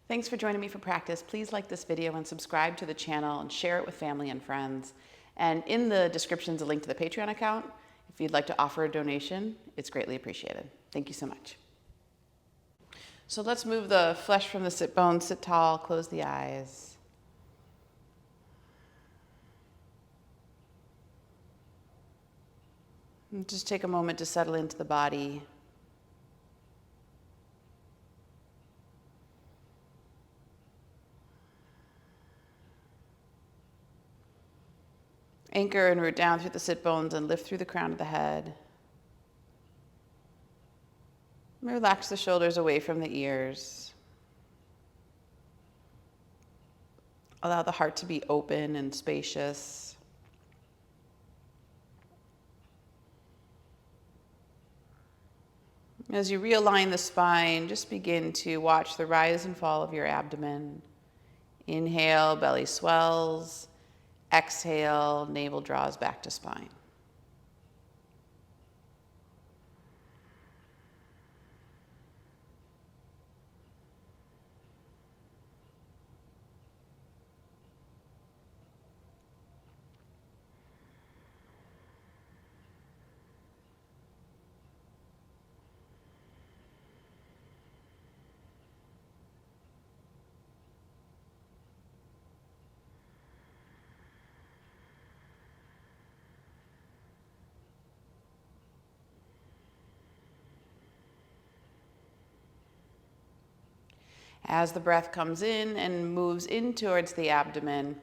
Thanks for joining me for practice. Please like this video and subscribe to the channel and share it with family and friends. And in the description is a link to the Patreon account. If you'd like to offer a donation, it's greatly appreciated. Thank you so much. So let's move the flesh from the sit bones, sit tall, close the eyes. And just take a moment to settle into the body. Anchor and root down through the sit bones and lift through the crown of the head. Relax the shoulders away from the ears. Allow the heart to be open and spacious. As you realign the spine, just begin to watch the rise and fall of your abdomen. Inhale, belly swells. Exhale, navel draws back to spine. As the breath comes in and moves in towards the abdomen,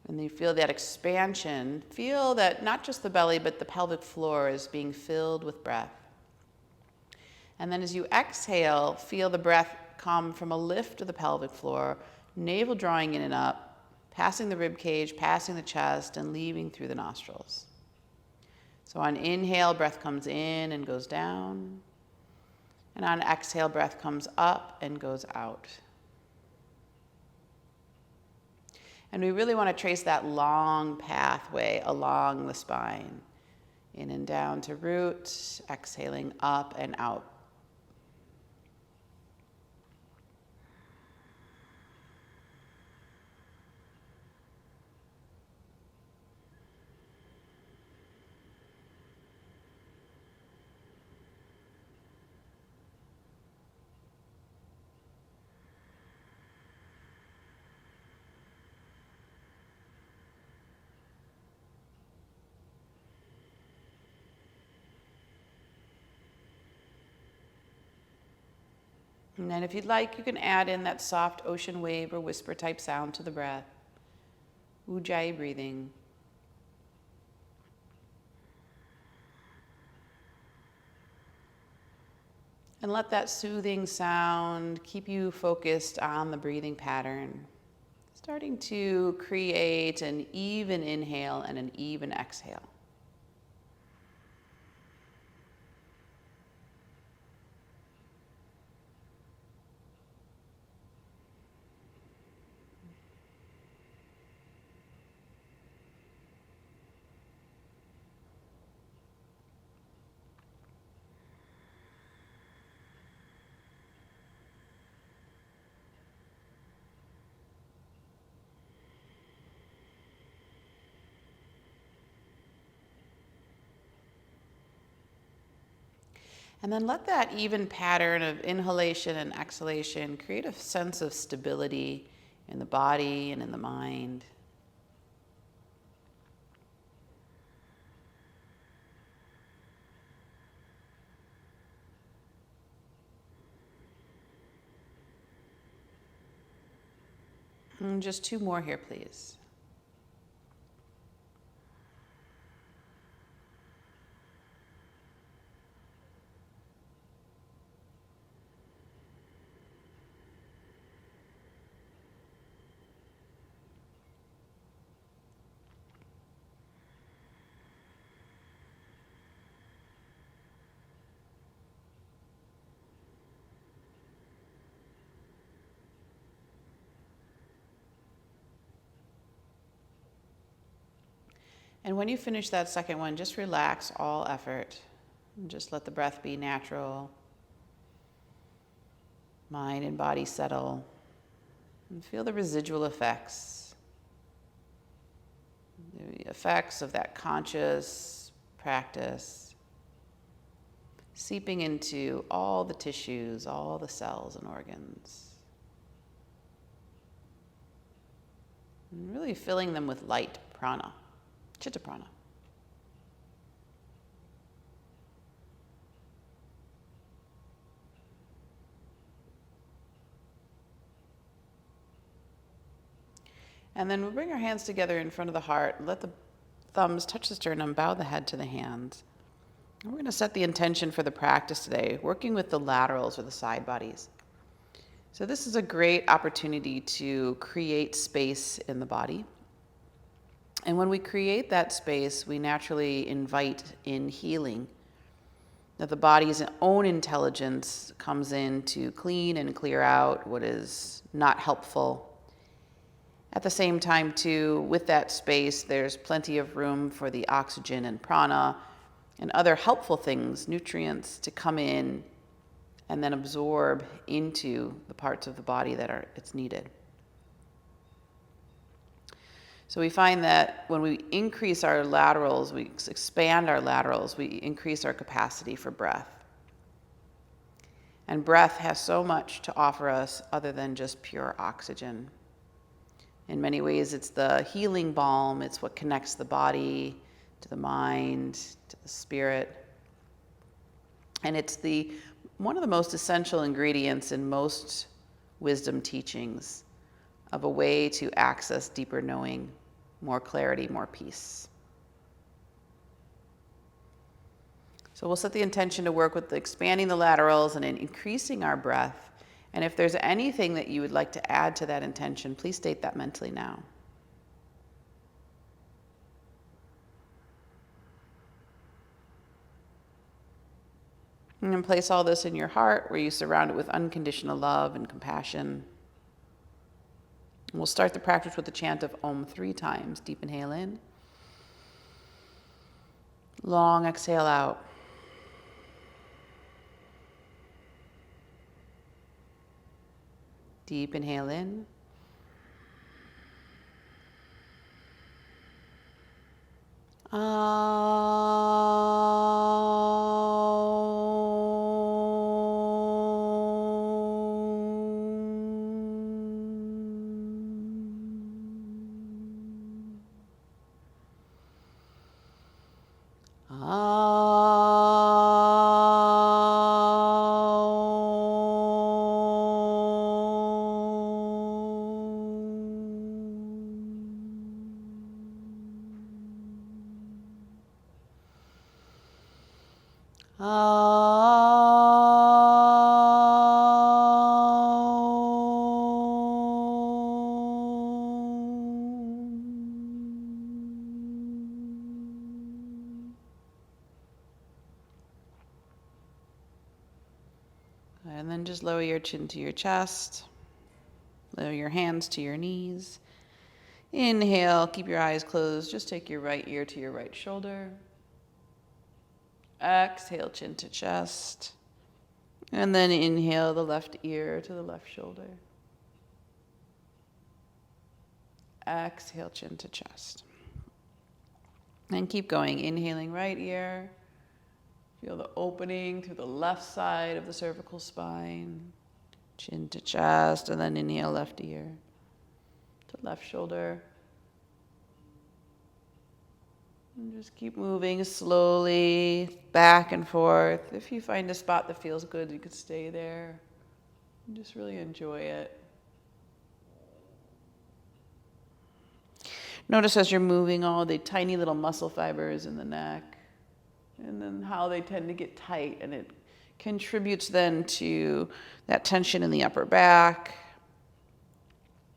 and you feel that expansion, feel that not just the belly, but the pelvic floor is being filled with breath. And then as you exhale, feel the breath come from a lift of the pelvic floor, navel drawing in and up, passing the rib cage, passing the chest, and leaving through the nostrils. So on inhale, breath comes in and goes down. And on exhale, breath comes up and goes out. And we really want to trace that long pathway along the spine. In and down to root, exhaling up and out. And then if you'd like, you can add in that soft ocean wave or whisper type sound to the breath. Ujjayi breathing. And let that soothing sound keep you focused on the breathing pattern. Starting to create an even inhale and an even exhale. And then let that even pattern of inhalation and exhalation create a sense of stability in the body and in the mind. And just two more here, please. And when you finish that second one, just relax all effort. And just let the breath be natural. Mind and body settle. And feel the residual effects. The effects of that conscious practice seeping into all the tissues, all the cells and organs. And really filling them with light prana, chitta prana. And then we'll bring our hands together in front of the heart, let the thumbs touch the sternum, bow the head to the hands. And we're going to set the intention for the practice today, working with the laterals or the side bodies. So this is a great opportunity to create space in the body. And when we create that space, we naturally invite in healing. That the body's own intelligence comes in to clean and clear out what is not helpful. At the same time, too, with that space, there's plenty of room for the oxygen and prana and other helpful things, nutrients, to come in and then absorb into the parts of the body that it's needed. So we find that when we increase our laterals, we expand our laterals, we increase our capacity for breath. And breath has so much to offer us other than just pure oxygen. In many ways, it's the healing balm. It's what connects the body to the mind, to the spirit. And it's one of the most essential ingredients in most wisdom teachings of a way to access deeper knowing, more clarity, more peace. So we'll set the intention to work with expanding the laterals and increasing our breath. And if there's anything that you would like to add to that intention, please state that mentally now. And then place all this in your heart where you surround it with unconditional love and compassion. And we'll start the practice with the chant of Om 3 times. Deep inhale in. Long exhale out. Deep inhale in. And then just lower your chin to your chest. Lower your hands to your knees. Inhale, keep your eyes closed. Just take your right ear to your right shoulder. Exhale, chin to chest. And then inhale the left ear to the left shoulder. Exhale, chin to chest. And keep going. Inhaling right ear. Feel the opening through the left side of the cervical spine. Chin to chest. And then inhale left ear to left shoulder. And just keep moving slowly back and forth. If you find a spot that feels good, you could stay there. And just really enjoy it. Notice as you're moving all the tiny little muscle fibers in the neck, and then how they tend to get tight, and it contributes then to that tension in the upper back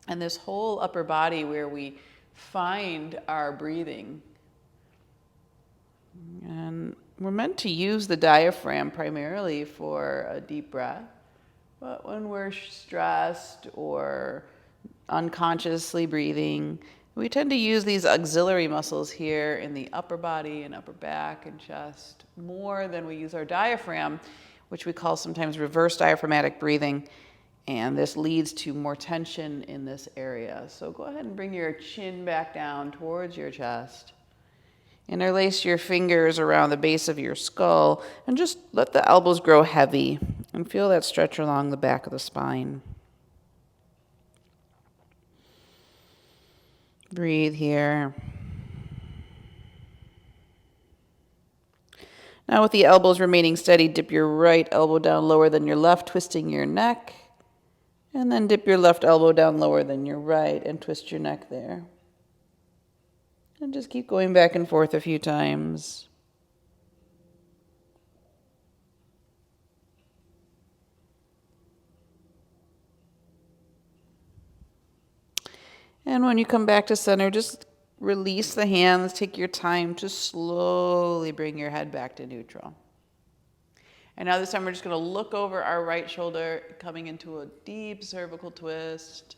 and this whole upper body where we find our breathing. And we're meant to use the diaphragm primarily for a deep breath, but when we're stressed or unconsciously breathing, we tend to use these auxiliary muscles here in the upper body and upper back and chest more than we use our diaphragm, which we call sometimes reverse diaphragmatic breathing. And this leads to more tension in this area. So go ahead and bring your chin back down towards your chest. Interlace your fingers around the base of your skull and just let the elbows grow heavy and feel that stretch along the back of the spine. Breathe here. Now with the elbows remaining steady, dip your right elbow down lower than your left, twisting your neck. And then dip your left elbow down lower than your right and twist your neck there. And just keep going back and forth a few times. And when you come back to center, just release the hands. Take your time to slowly bring your head back to neutral. And now this time we're just going to look over our right shoulder, coming into a deep cervical twist.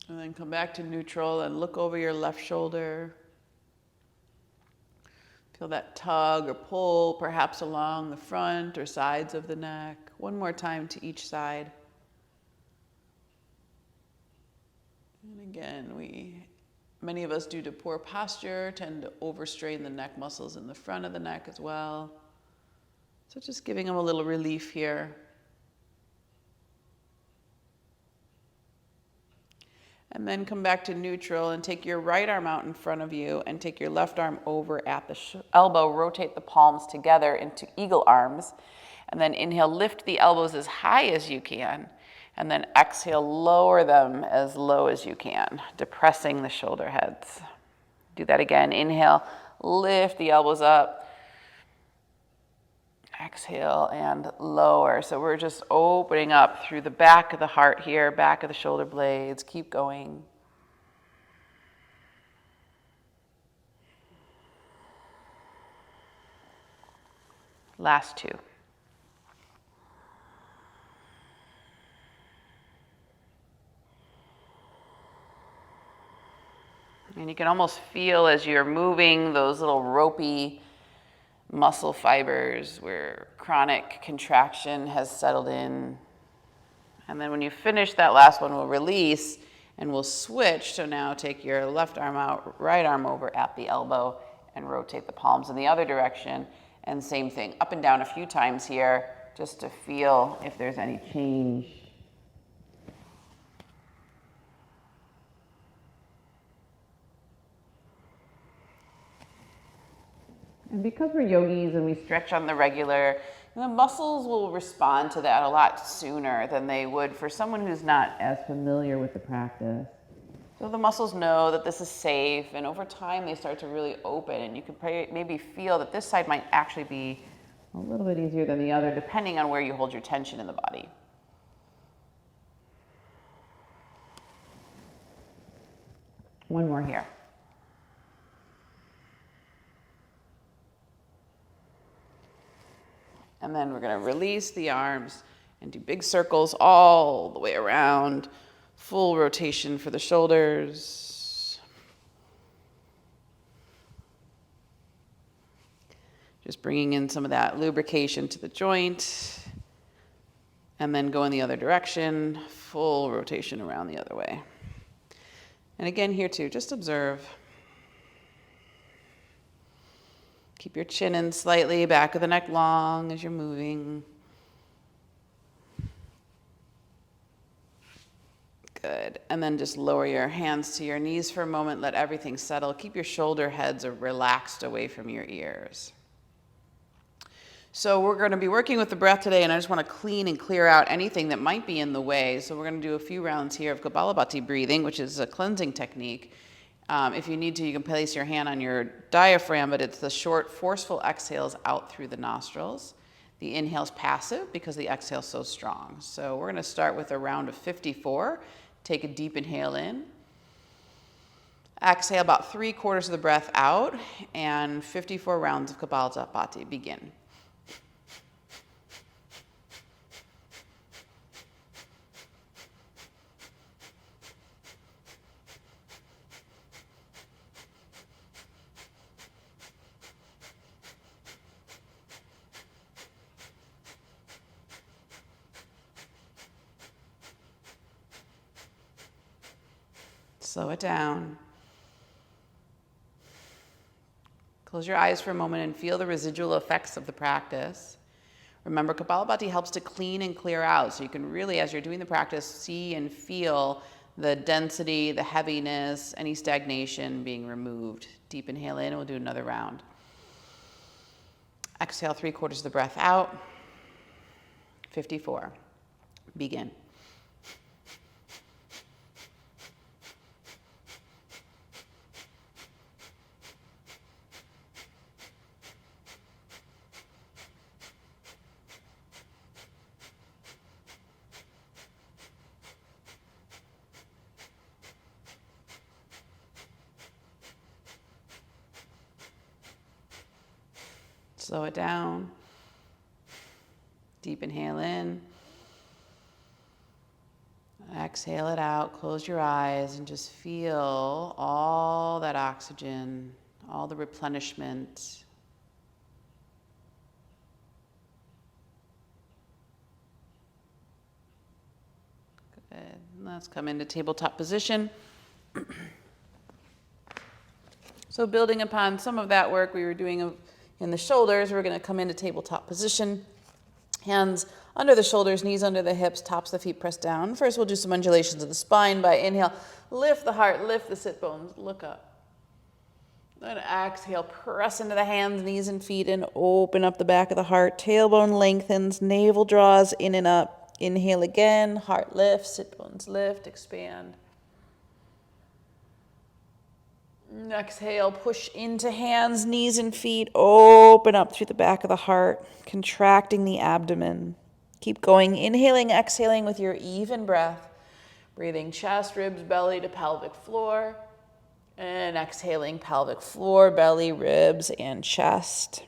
And then come back to neutral and look over your left shoulder. Feel that tug or pull, perhaps along the front or sides of the neck. One more time to each side. And again, many of us, due to poor posture, tend to overstrain the neck muscles in the front of the neck as well. So just giving them a little relief here. And then come back to neutral and take your right arm out in front of you and take your left arm over at the elbow. Rotate the palms together into eagle arms. And then inhale, lift the elbows as high as you can. And then exhale, lower them as low as you can, depressing the shoulder heads. Do that again. Inhale, lift the elbows up. Exhale and lower. So we're just opening up through the back of the heart here, back of the shoulder blades. Keep going. Last two. And you can almost feel as you're moving those little ropey muscle fibers where chronic contraction has settled in. And then when you finish that last one, we'll release and we'll switch. So now take your left arm out, right arm over at the elbow and rotate the palms in the other direction. And same thing, up and down a few times here just to feel if there's any change. And because we're yogis and we stretch on the regular, the muscles will respond to that a lot sooner than they would for someone who's not as familiar with the practice. So the muscles know that this is safe, and over time they start to really open, and you can maybe feel that this side might actually be a little bit easier than the other, depending on where you hold your tension in the body. One more here. And then we're going to release the arms and do big circles all the way around. Full rotation for the shoulders. Just bringing in some of that lubrication to the joint. And then go in the other direction. Full rotation around the other way. And again here too, just observe. Keep your chin in slightly, back of the neck long as you're moving. Good. And then just lower your hands to your knees for a moment. Let everything settle. Keep your shoulder heads relaxed away from your ears. So we're going to be working with the breath today, and I just want to clean and clear out anything that might be in the way. So we're going to do a few rounds here of Kapalabhati breathing, which is a cleansing technique. If you need to, you can place your hand on your diaphragm, but it's the short, forceful exhales out through the nostrils. The inhale's passive because the exhale's so strong. So we're going to start with a round of 54. Take a deep inhale in. Exhale about 3/4 of the breath out, and 54 rounds of Kapalabhati begin. Slow it down. Close your eyes for a moment and feel the residual effects of the practice. Remember, Kapalabhati helps to clean and clear out, so you can really, as you're doing the practice, see and feel the density, the heaviness, any stagnation being removed. Deep inhale in, and we'll do another round. Exhale 3/4 of the breath out. 54. Begin. Slow it down. Deep inhale in. Exhale it out. Close your eyes and just feel all that oxygen, all the replenishment. Good. Let's come into tabletop position. So building upon some of that work we were doing in the shoulders, we're going to come into tabletop position. Hands under the shoulders, knees under the hips, tops of the feet pressed down. First, we'll do some undulations of the spine by inhale. Lift the heart, lift the sit bones, look up. Then exhale, press into the hands, knees, and feet, and open up the back of the heart. Tailbone lengthens, navel draws in and up. Inhale again, heart lifts, sit bones lift, expand. Exhale, push into hands, knees, and feet. Open up through the back of the heart, contracting the abdomen. Keep going, inhaling, exhaling with your even breath. Breathing chest, ribs, belly to pelvic floor. And exhaling, pelvic floor, belly, ribs, and chest.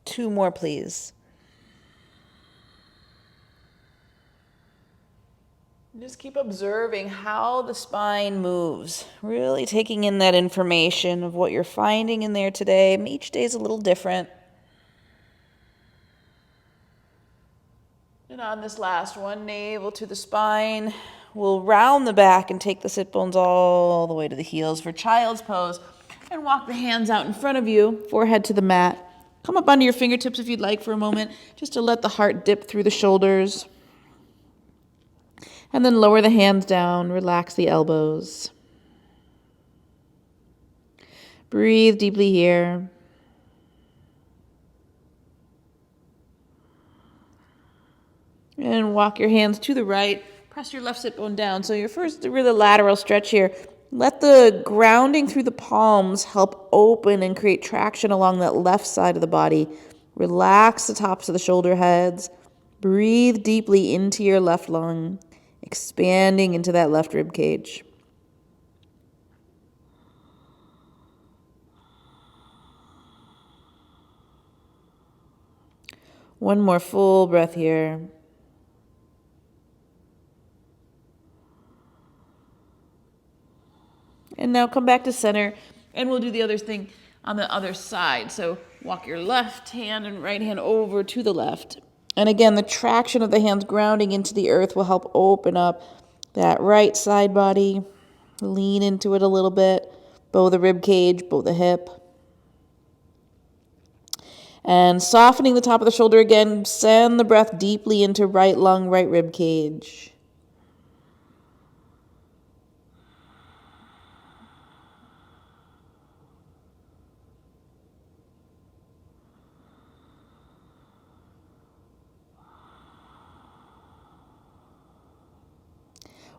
Two more, please. Just keep observing how the spine moves, really taking in that information of what you're finding in there today. Each day is a little different. And on this last one, navel to the spine. We'll round the back and take the sit bones all the way to the heels for child's pose. And walk the hands out in front of you, forehead to the mat. Come up onto your fingertips if you'd like for a moment, just to let the heart dip through the shoulders. And then lower the hands down, relax the elbows. Breathe deeply here. And walk your hands to the right. Press your left sit bone down. So your first really lateral stretch here. Let the grounding through the palms help open and create traction along that left side of the body. Relax the tops of the shoulder heads. Breathe deeply into your left lung, expanding into that left rib cage. One more full breath here. And now come back to center, and we'll do the other thing on the other side. So walk your left hand and right hand over to the left. And again, the traction of the hands grounding into the earth will help open up that right side body. Lean into it a little bit. Bow the rib cage, bow the hip. And softening the top of the shoulder again, send the breath deeply into right lung, right rib cage.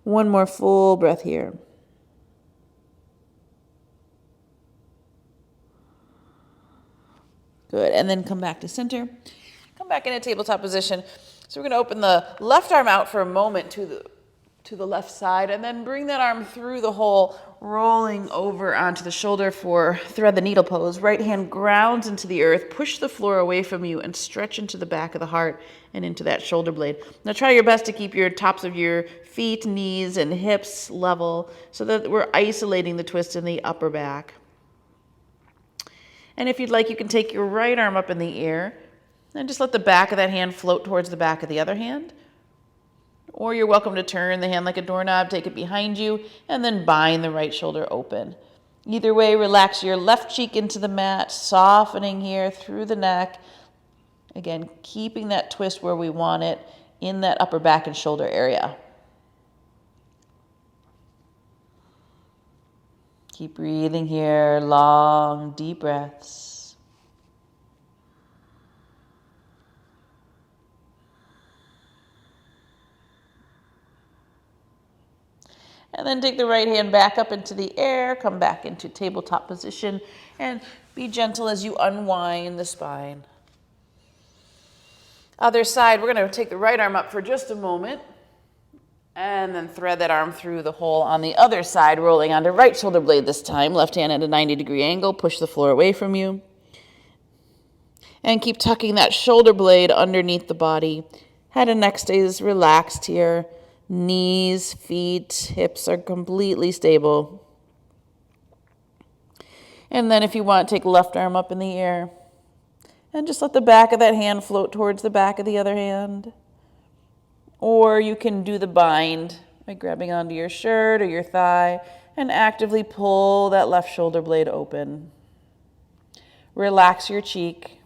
One more full breath here. Good, and then come back to center. Come back in a tabletop position. So we're going to open the left arm out for a moment to to the left side, and then bring that arm through the hole, rolling over onto the shoulder for thread the needle pose. Right hand grounds into the earth, push the floor away from you, and stretch into the back of the heart and into that shoulder blade. Now try your best to keep your tops of your feet, knees, and hips level so that we're isolating the twist in the upper back. And if you'd like, you can take your right arm up in the air and just let the back of that hand float towards the back of the other hand. Or you're welcome to turn the hand like a doorknob, take it behind you, and then bind the right shoulder open. Either way, relax your left cheek into the mat, softening here through the neck. Again, keeping that twist where we want it in that upper back and shoulder area. Keep breathing here, long, deep breaths. And then take the right hand back up into the air, come back into tabletop position, and be gentle as you unwind the spine. Other side, we're going to take the right arm up for just a moment, and then thread that arm through the hole on the other side, rolling onto right shoulder blade this time. Left hand at a 90-degree angle, push the floor away from you. And keep tucking that shoulder blade underneath the body. Head and neck stays relaxed here. Knees, feet, hips are completely stable. And then if you want, take left arm up in the air. And just let the back of that hand float towards the back of the other hand. Or you can do the bind by grabbing onto your shirt or your thigh and actively pull that left shoulder blade open. Relax your cheek.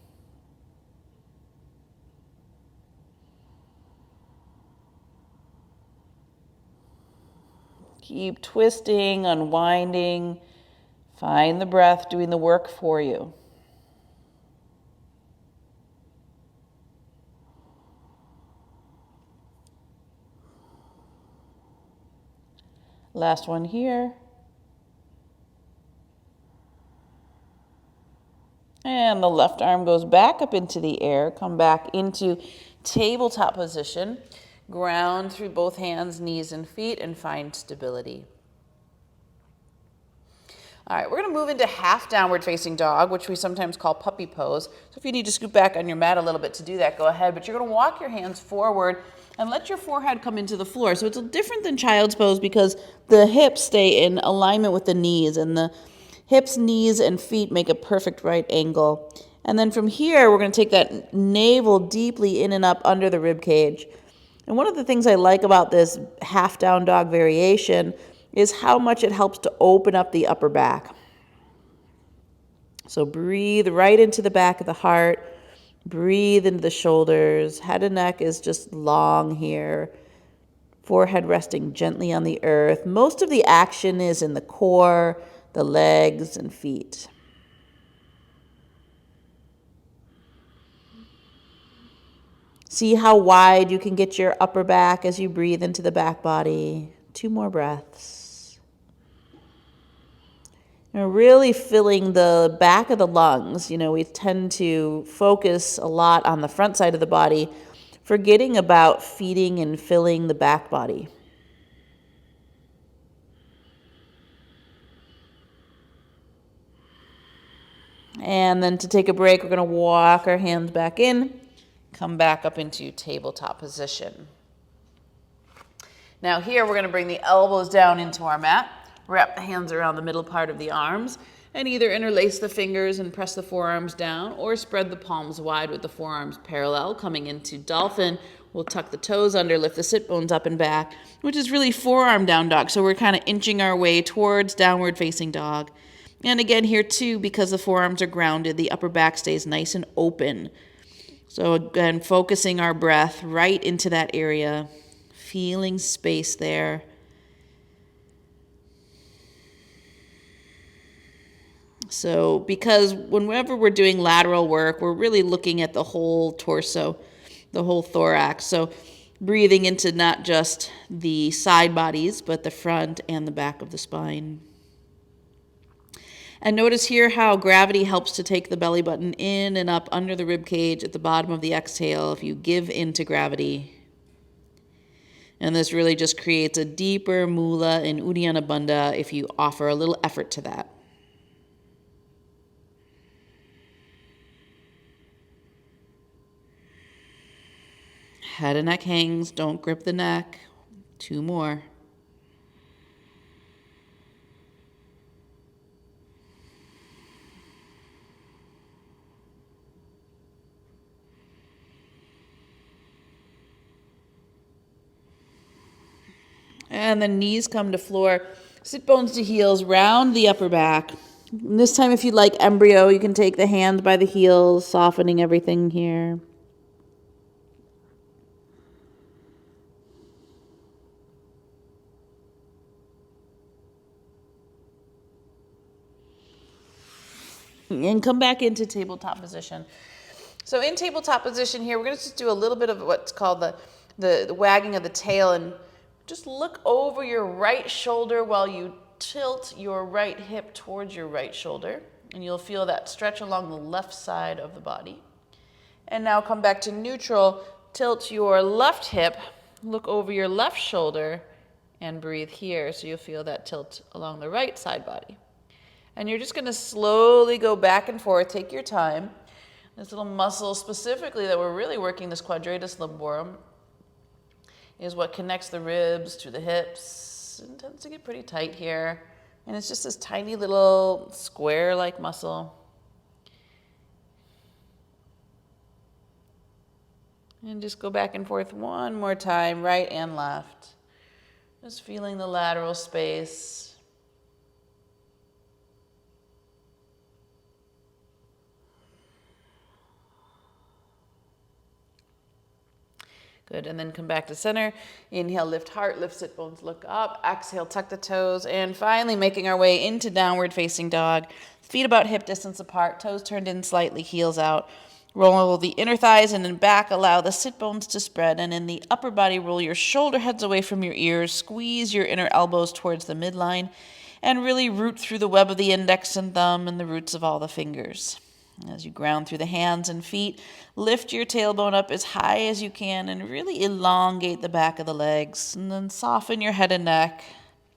Keep twisting, unwinding. Find the breath doing the work for you. Last one here. And the left arm goes back up into the air. Come back into tabletop position. Ground through both hands, knees, and feet, and find stability. All right, we're going to move into half downward facing dog, which we sometimes call puppy pose. So if you need to scoot back on your mat a little bit to do that, go ahead. But you're going to walk your hands forward and let your forehead come into the floor. So it's different than child's pose because the hips stay in alignment with the knees, and the hips, knees, and feet make a perfect right angle. And then from here, we're going to take that navel deeply in and up under the rib cage. And one of the things I like about this half down dog variation is how much it helps to open up the upper back. So breathe right into the back of the heart, breathe into the shoulders, head and neck is just long here, forehead resting gently on the earth. Most of the action is in the core, the legs, and feet. See how wide you can get your upper back as you breathe into the back body. 2 more breaths. And really filling the back of the lungs. You know, we tend to focus a lot on the front side of the body, forgetting about feeding and filling the back body. And then to take a break, we're going to walk our hands back in. Come back up into tabletop position. Now here we're going to bring the elbows down into our mat, wrap the hands around the middle part of the arms, and either interlace the fingers and press the forearms down, or spread the palms wide with the forearms parallel. Coming into dolphin, we'll tuck the toes under, lift the sit bones up and back, which is really forearm down dog. So we're kind of inching our way towards downward facing dog. And again here too, because the forearms are grounded, the upper back stays nice and open. So again, focusing our breath right into that area, feeling space there. So because whenever we're doing lateral work, we're really looking at the whole torso, the whole thorax. So breathing into not just the side bodies, but the front and the back of the spine. And notice here how gravity helps to take the belly button in and up under the rib cage at the bottom of the exhale if you give in to gravity. And this really just creates a deeper mula and Uddiyana Bandha if you offer a little effort to that. Head and neck hangs, don't grip the neck. 2 more. And the knees come to floor. Sit bones to heels, round the upper back. And this time, if you'd like embryo, you can take the hand by the heels, softening everything here. And come back into tabletop position. So in tabletop position here, we're going to just do a little bit of what's called the wagging of the tail, and just look over your right shoulder while you tilt your right hip towards your right shoulder, and you'll feel that stretch along the left side of the body. And now come back to neutral, tilt your left hip, look over your left shoulder, and breathe here, so you'll feel that tilt along the right side body. And you're just going to slowly go back and forth, take your time. This little muscle specifically that we're really working, this quadratus lumborum, is what connects the ribs to the hips. It tends to get pretty tight here. And it's just this tiny little square-like muscle. And just go back and forth one more time, right and left. Just feeling the lateral space. Good, and then come back to center. Inhale, lift heart, lift sit bones, look up. Exhale, tuck the toes. And finally, making our way into downward facing dog. Feet about hip distance apart, toes turned in slightly, heels out. Roll the inner thighs in and back, allow the sit bones to spread. And in the upper body, roll your shoulder heads away from your ears. Squeeze your inner elbows towards the midline. And really root through the web of the index and thumb and the roots of all the fingers. As you ground through the hands and feet, lift your tailbone up as high as you can and really elongate the back of the legs. And then soften your head and neck.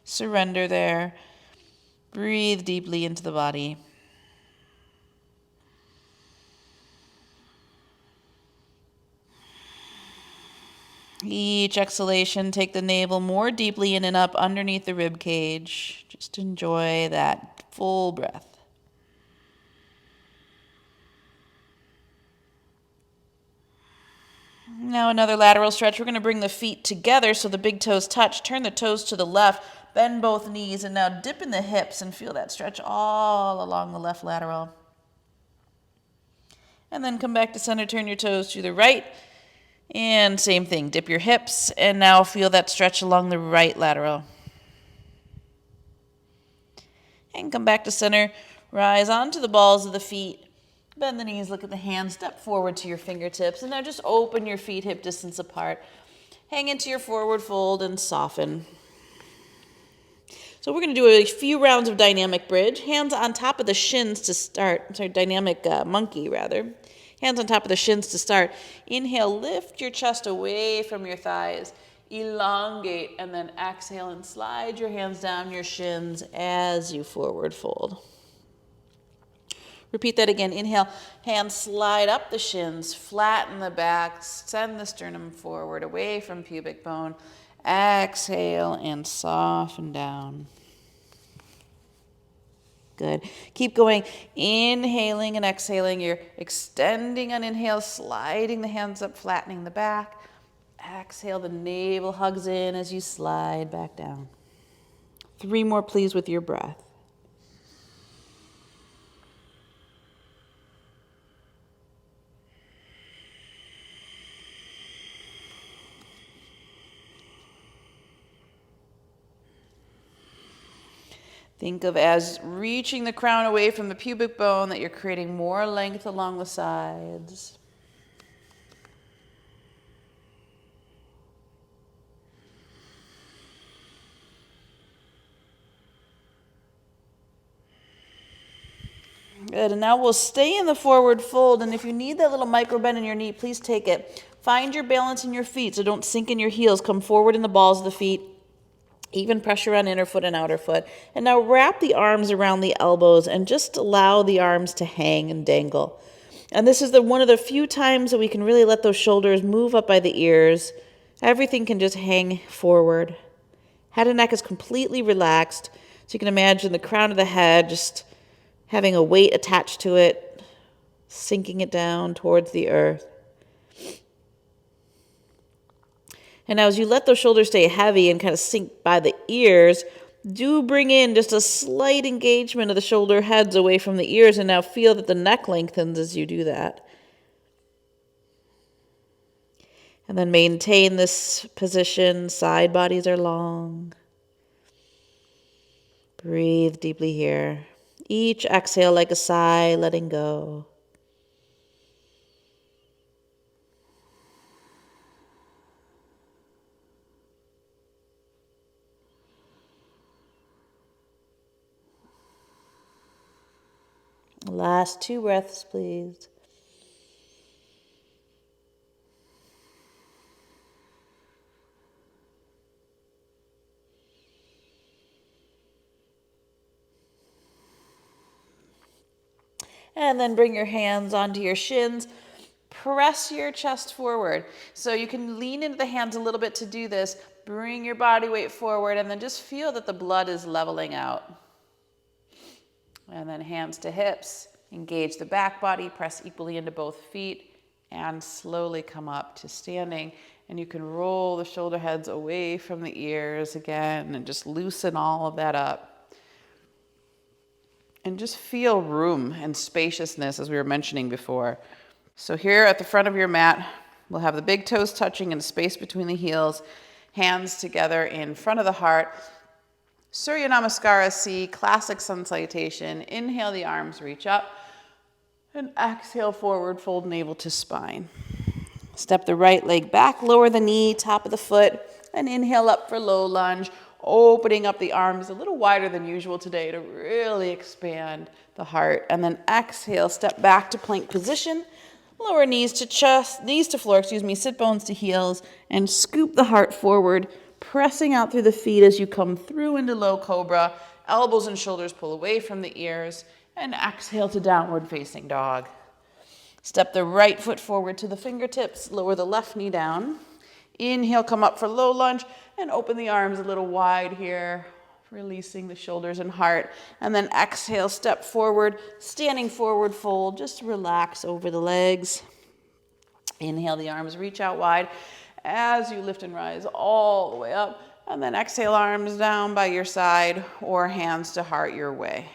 Surrender there. Breathe deeply into the body. Each exhalation, take the navel more deeply in and up underneath the rib cage. Just enjoy that full breath. Now another lateral stretch. We're going to bring the feet together so the big toes touch. Turn the toes to the left. Bend both knees. And now dip in the hips and feel that stretch all along the left lateral. And then come back to center. Turn your toes to the right. And same thing. Dip your hips. And now feel that stretch along the right lateral. And come back to center. Rise onto the balls of the feet. Bend the knees, look at the hands, step forward to your fingertips, and now just open your feet hip distance apart. Hang into your forward fold and soften. So we're going to do a few rounds of dynamic bridge. Hands on top of the shins to start. Dynamic monkey rather. Hands on top of the shins to start. Inhale, lift your chest away from your thighs. Elongate, and then exhale and slide your hands down your shins as you forward fold. Repeat that again. Inhale, hands slide up the shins, flatten the back, send the sternum forward, away from pubic bone. Exhale and soften down. Good. Keep going. Inhaling and exhaling. You're extending on inhale, sliding the hands up, flattening the back. Exhale, the navel hugs in as you slide back down. 3 more, please, with your breath. Think of as reaching the crown away from the pubic bone that you're creating more length along the sides. Good, and now we'll stay in the forward fold, and if you need that little micro bend in your knee, please take it. Find your balance in your feet, so don't sink in your heels. Come forward in the balls of the feet. Even pressure on inner foot and outer foot. And now wrap the arms around the elbows and just allow the arms to hang and dangle. And this is one of the few times that we can really let those shoulders move up by the ears. Everything can just hang forward. Head and neck is completely relaxed. So you can imagine the crown of the head just having a weight attached to it, sinking it down towards the earth. And now as you let those shoulders stay heavy and kind of sink by the ears, do bring in just a slight engagement of the shoulder heads away from the ears, and now feel that the neck lengthens as you do that. And then maintain this position. Side bodies are long. Breathe deeply here. Each exhale like a sigh, letting go. Last 2 breaths, please. And then bring your hands onto your shins. Press your chest forward. So you can lean into the hands a little bit to do this. Bring your body weight forward and then just feel that the blood is leveling out. And then hands to hips, engage the back body, press equally into both feet, and slowly come up to standing. And you can roll the shoulder heads away from the ears again and just loosen all of that up. And just feel room and spaciousness, as we were mentioning before. So here at the front of your mat, we'll have the big toes touching and space between the heels, hands together in front of the heart. Surya Namaskara C, classic sun salutation. Inhale, the arms reach up. And exhale, forward fold navel to spine. Step the right leg back, lower the knee, top of the foot. And inhale up for low lunge, opening up the arms a little wider than usual today to really expand the heart. And then exhale, step back to plank position. Lower knees to chest, knees to floor, sit bones to heels. And scoop the heart forward, pressing out through the feet as you come through into low cobra. Elbows and shoulders pull away from the ears. And exhale to downward facing dog. Step the right foot forward to the fingertips. Lower the left knee down. Inhale, come up for low lunge. And open the arms a little wide here. Releasing the shoulders and heart. And then exhale, step forward. Standing forward fold. Just relax over the legs. Inhale, the arms reach out wide. As you lift and rise all the way up. And then exhale, arms down by your side or hands to heart your way.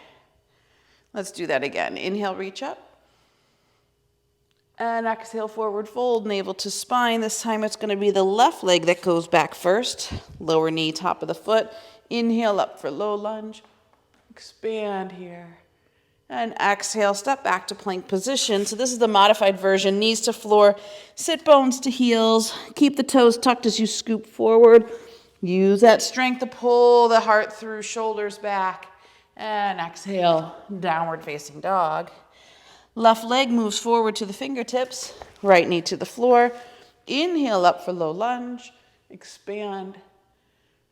Let's do that again. Inhale, reach up. And exhale, forward fold, navel to spine. This time it's going to be the left leg that goes back first. Lower knee, top of the foot. Inhale up for low lunge. Expand here. And exhale, step back to plank position. So this is the modified version. Knees to floor, sit bones to heels. Keep the toes tucked as you scoop forward. Use that strength to pull the heart through, shoulders back. And exhale, downward facing dog. Left leg moves forward to the fingertips. Right knee to the floor. Inhale up for low lunge. Expand.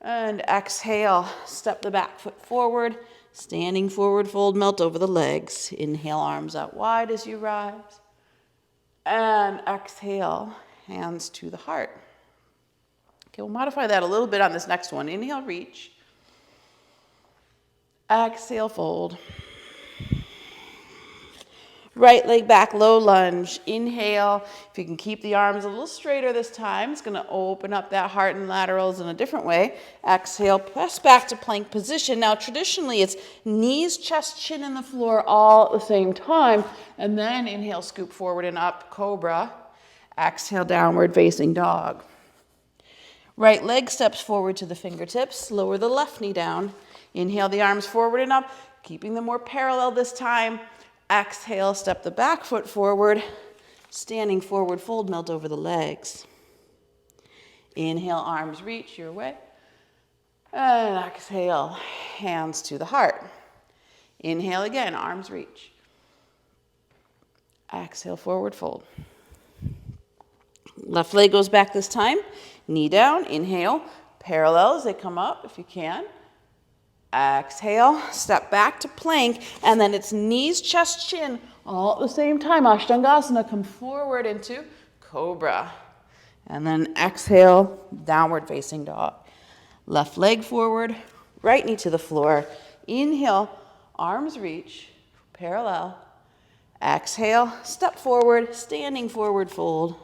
And exhale, step the back foot forward. Standing forward fold, melt over the legs. Inhale, arms out wide as you rise. And exhale, hands to the heart. Okay, we'll modify that a little bit on this next one. Inhale, reach. Exhale, fold. Right leg back, low lunge. Inhale. If you can keep the arms a little straighter this time, it's going to open up that heart and laterals in a different way. Exhale, press back to plank position. Now, traditionally, it's knees, chest, chin, and the floor all at the same time. And then inhale, scoop forward and up, cobra. Exhale, downward facing dog. Right leg steps forward to the fingertips. Lower the left knee down. Inhale the arms forward and up, keeping them more parallel this time. Exhale, step the back foot forward. Standing forward fold, melt over the legs. Inhale, arms reach your way. And exhale, hands to the heart. Inhale again, arms reach. Exhale, forward fold. Left leg goes back this time. Knee down, inhale, parallel as they come up if you can. Exhale, step back to plank, and then it's knees, chest, chin, all at the same time. Ashtangasana, come forward into cobra. And then exhale, downward facing dog. Left leg forward, right knee to the floor. Inhale, arms reach, parallel. Exhale, step forward, standing forward fold.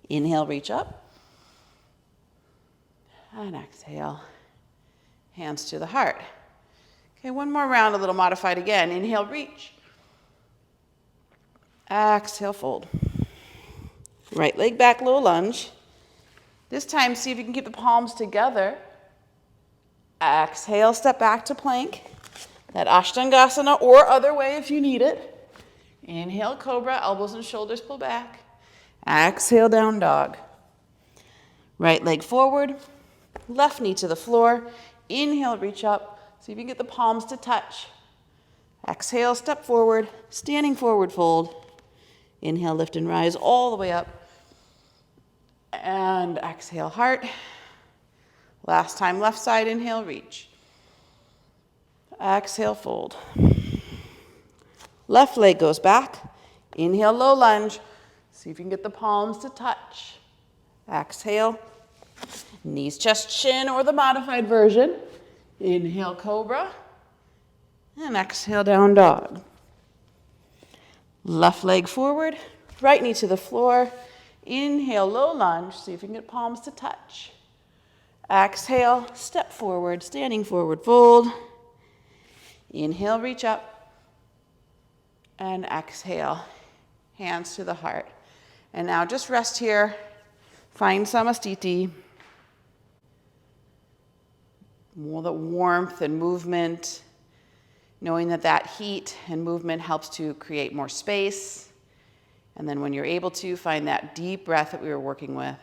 Inhale, reach up. And exhale, hands to the heart. Okay, one more round, a little modified again. Inhale, reach. Exhale, fold. Right leg back, low lunge. This time, see if you can keep the palms together. Exhale, step back to plank. That Ashtangasana or other way if you need it. Inhale, cobra, elbows and shoulders pull back. Exhale, down dog. Right leg forward, left knee to the floor. Inhale, reach up. See if you can get the palms to touch. Exhale, step forward, standing forward fold. Inhale, lift and rise all the way up. And exhale, heart. Last time, left side, inhale, reach. Exhale, fold. Left leg goes back. Inhale, low lunge. See if you can get the palms to touch. Exhale. Knees, chest, chin, or the modified version. Inhale, cobra. And exhale, down dog. Left leg forward. Right knee to the floor. Inhale, low lunge. See if you can get palms to touch. Exhale, step forward, standing forward fold. Inhale, reach up. And exhale, hands to the heart. And now just rest here. Find samastiti. More the warmth and movement. Knowing that that heat and movement helps to create more space. And then when you're able to, find that deep breath that we were working with.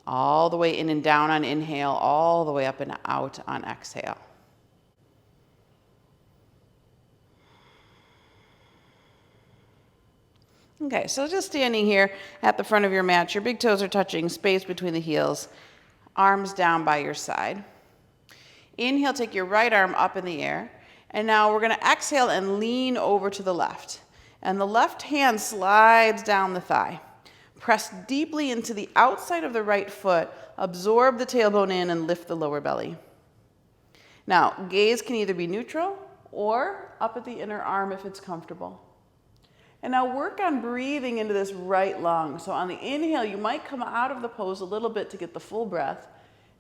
All the way in and down on inhale, all the way up and out on exhale. Okay, so just standing here at the front of your mat, your big toes are touching, space between the heels, arms down by your side. Inhale, take your right arm up in the air. And now we're going to exhale and lean over to the left. And the left hand slides down the thigh. Press deeply into the outside of the right foot. Absorb the tailbone in and lift the lower belly. Now, gaze can either be neutral or up at the inner arm if it's comfortable. And now work on breathing into this right lung. So on the inhale, you might come out of the pose a little bit to get the full breath.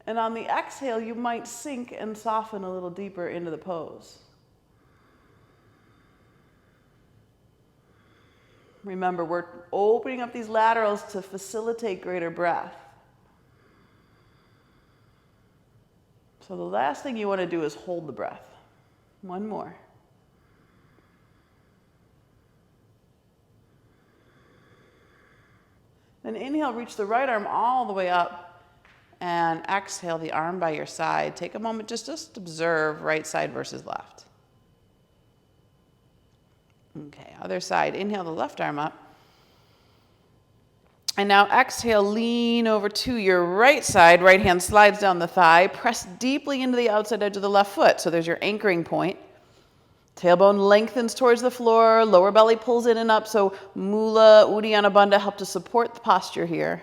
And on the exhale, you might sink and soften a little deeper into the pose. Remember, we're opening up these laterals to facilitate greater breath. So the last thing you want to do is hold the breath. One more. Then inhale, reach the right arm all the way up. And exhale, the arm by your side. Take a moment, just observe right side versus left. Okay, other side. Inhale the left arm up. And now exhale, lean over to your right side. Right hand slides down the thigh. Press deeply into the outside edge of the left foot. So there's your anchoring point. Tailbone lengthens towards the floor. Lower belly pulls in and up. So Mula, Uddiyana Bandha help to support the posture here.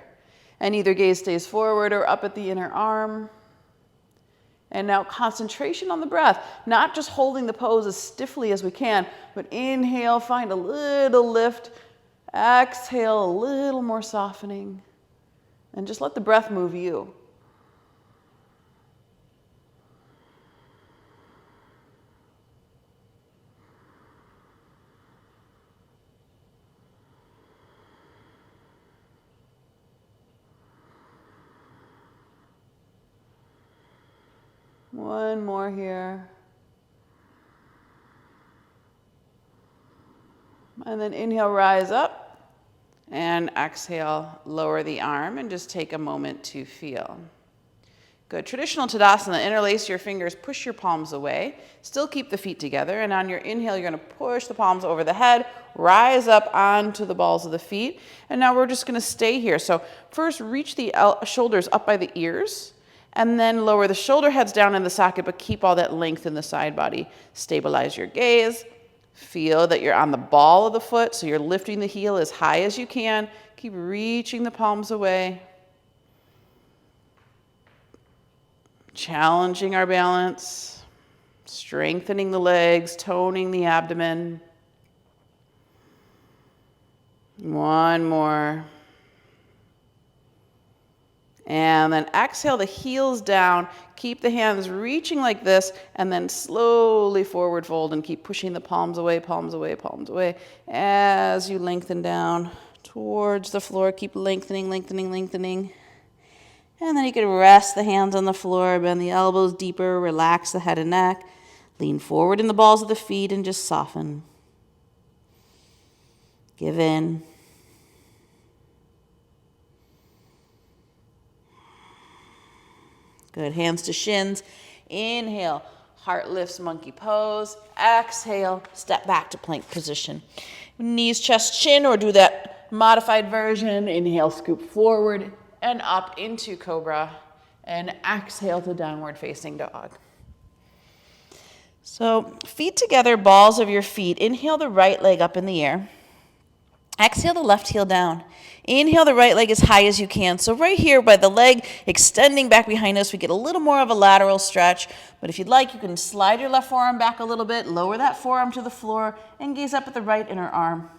And either gaze stays forward or up at the inner arm. And now concentration on the breath, not just holding the pose as stiffly as we can, but inhale, find a little lift. Exhale, a little more softening. And just let the breath move you. One more here. And then inhale, rise up. And exhale, lower the arm and just take a moment to feel. Good. Traditional Tadasana, interlace your fingers, push your palms away. Still keep the feet together. And on your inhale, you're going to push the palms over the head, rise up onto the balls of the feet. And now we're just going to stay here. So first, reach the shoulders up by the ears, and then lower the shoulder heads down in the socket, but keep all that length in the side body. Stabilize your gaze. Feel that you're on the ball of the foot, so you're lifting the heel as high as you can. Keep reaching the palms away. Challenging our balance, strengthening the legs, toning the abdomen. One more. And then exhale the heels down. Keep the hands reaching like this, and then slowly forward fold and keep pushing the palms away, palms away, palms away. As you lengthen down towards the floor, keep lengthening, lengthening, lengthening. And then you can rest the hands on the floor, bend the elbows deeper, relax the head and neck, lean forward in the balls of the feet and just soften. Give in. Good. Hands to shins. Inhale, heart lifts, monkey pose. Exhale, step back to plank position. Knees, chest, chin, or do that modified version. Inhale, scoop forward and up into cobra, and exhale to downward facing dog. So feet together, balls of your feet. Inhale the right leg up in the air. Exhale the left heel down. Inhale the right leg as high as you can. So right here by the leg extending back behind us, we get a little more of a lateral stretch. But if you'd like, you can slide your left forearm back a little bit, lower that forearm to the floor, and gaze up at the right inner arm.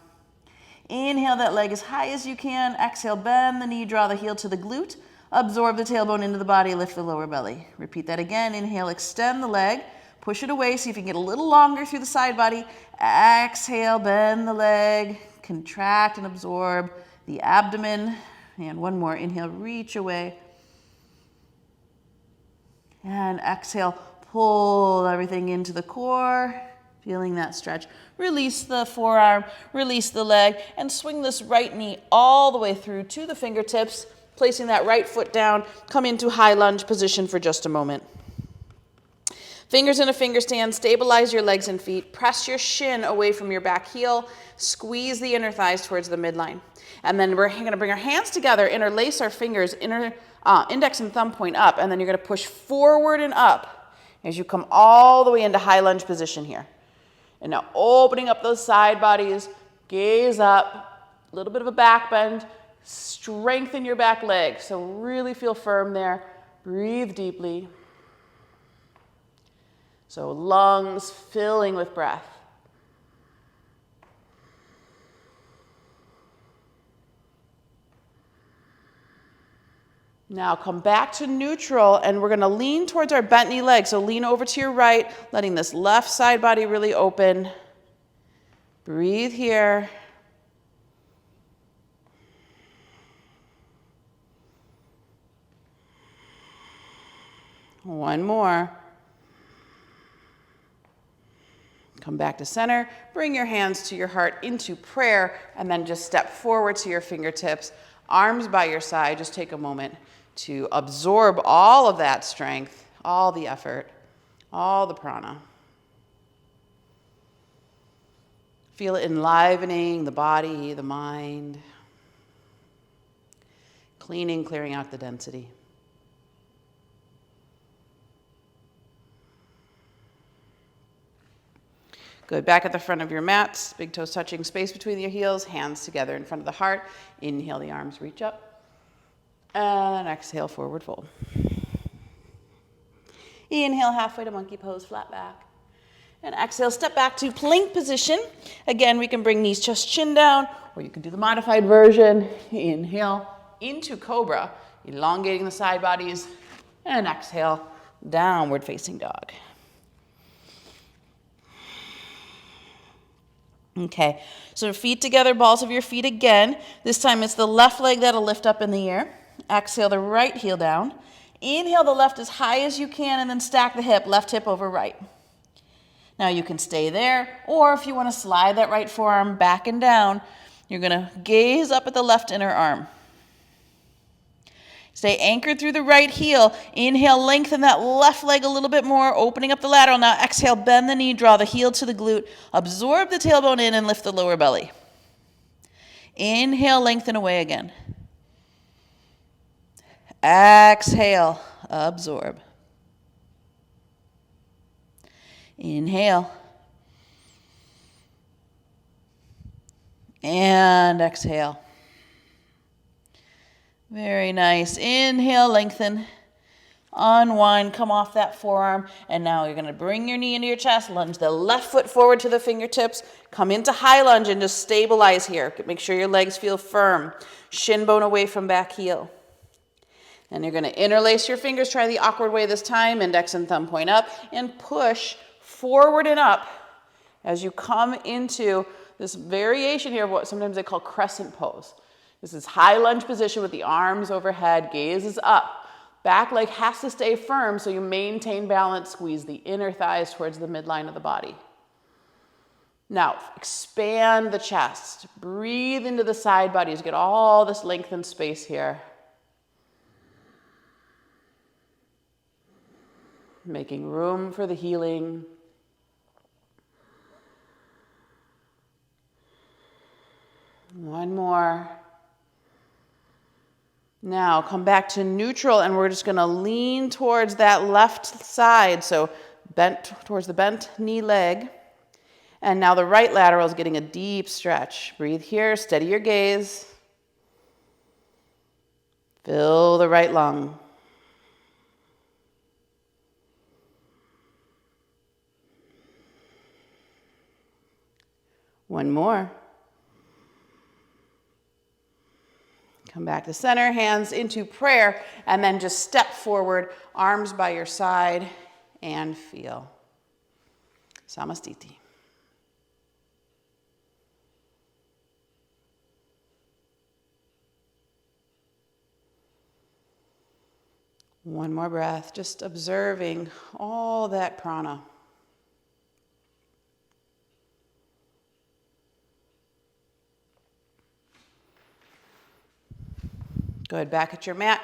Inhale that leg as high as you can. Exhale, bend the knee, draw the heel to the glute. Absorb the tailbone into the body, lift the lower belly. Repeat that again. Inhale, extend the leg. Push it away, see if you can get a little longer through the side body. Exhale, bend the leg. Contract and absorb the abdomen. And one more. Inhale, reach away. And exhale, pull everything into the core. Feeling that stretch. Release the forearm, release the leg, and swing this right knee all the way through to the fingertips, placing that right foot down. Come into high lunge position for just a moment. Fingers in a finger stand, stabilize your legs and feet, press your shin away from your back heel, squeeze the inner thighs towards the midline. And then we're going to bring our hands together, interlace our fingers, index and thumb point up, and then you're going to push forward and up as you come all the way into high lunge position here. And now opening up those side bodies, gaze up, a little bit of a back bend, strengthen your back leg. So really feel firm there. Breathe deeply. So lungs filling with breath. Now come back to neutral, and we're going to lean towards our bent knee leg. So lean over to your right, letting this left side body really open. Breathe here. One more. Come back to center. Bring your hands to your heart into prayer, and then just step forward to your fingertips. Arms by your side. Just take a moment to absorb all of that strength, all the effort, all the prana. Feel it enlivening the body, the mind, cleaning, clearing out the density. Good. Back at the front of your mats, big toes touching space between your heels, hands together in front of the heart. Inhale, the arms reach up. And exhale, forward fold. Inhale, halfway to monkey pose, flat back. And exhale, step back to plank position. Again, we can bring knees, chest, chin down, or you can do the modified version. Inhale into cobra, elongating the side bodies. And exhale, downward facing dog. Okay, so feet together, balls of your feet again. This time it's the left leg that'll lift up in the air. Exhale the right heel down. Inhale the left as high as you can, and then stack the hip, left hip over right. Now you can stay there, or if you want to slide that right forearm back and down, you're going to gaze up at the left inner arm. Stay anchored through the right heel. Inhale, lengthen that left leg a little bit more, opening up the lateral. Now exhale, bend the knee, draw the heel to the glute. Absorb the tailbone in and lift the lower belly. Inhale, lengthen away again. Exhale, absorb. Inhale. And exhale. Very nice. Inhale, lengthen. Unwind, come off that forearm. And now you're going to bring your knee into your chest, lunge the left foot forward to the fingertips, come into high lunge and just stabilize here. Make sure your legs feel firm. Shin bone away from back heel. And you're going to interlace your fingers. Try the awkward way this time. Index and thumb point up and push forward and up as you come into this variation here of what sometimes they call crescent pose. This is high lunge position with the arms overhead, gaze is up. Back leg has to stay firm so you maintain balance, squeeze the inner thighs towards the midline of the body. Now, expand the chest. Breathe into the side bodies. Get all this lengthened space here. Making room for the healing. One more. Now come back to neutral and we're just going to lean towards that left side. So bent towards the bent knee leg. And now the right lateral is getting a deep stretch. Breathe here, steady your gaze. Fill the right lung. One more. Come back to center, hands into prayer, and then just step forward, arms by your side, and feel. Samastiti. One more breath, just observing all that prana. Good, back at your mat.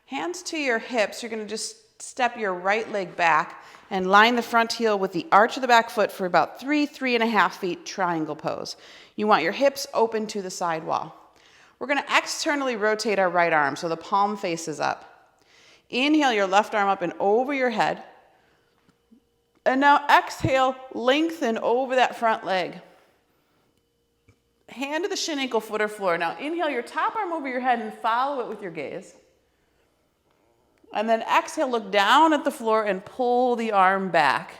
Hands to your hips. You're going to just step your right leg back and line the front heel with the arch of the back foot for about 3.5 feet, triangle pose. You want your hips open to the side wall. We're going to externally rotate our right arm so the palm faces up. Inhale your left arm up and over your head. And now exhale, lengthen over that front leg. Hand to the shin, ankle, foot, or floor. Now inhale your top arm over your head and follow it with your gaze. And then exhale, look down at the floor and pull the arm back.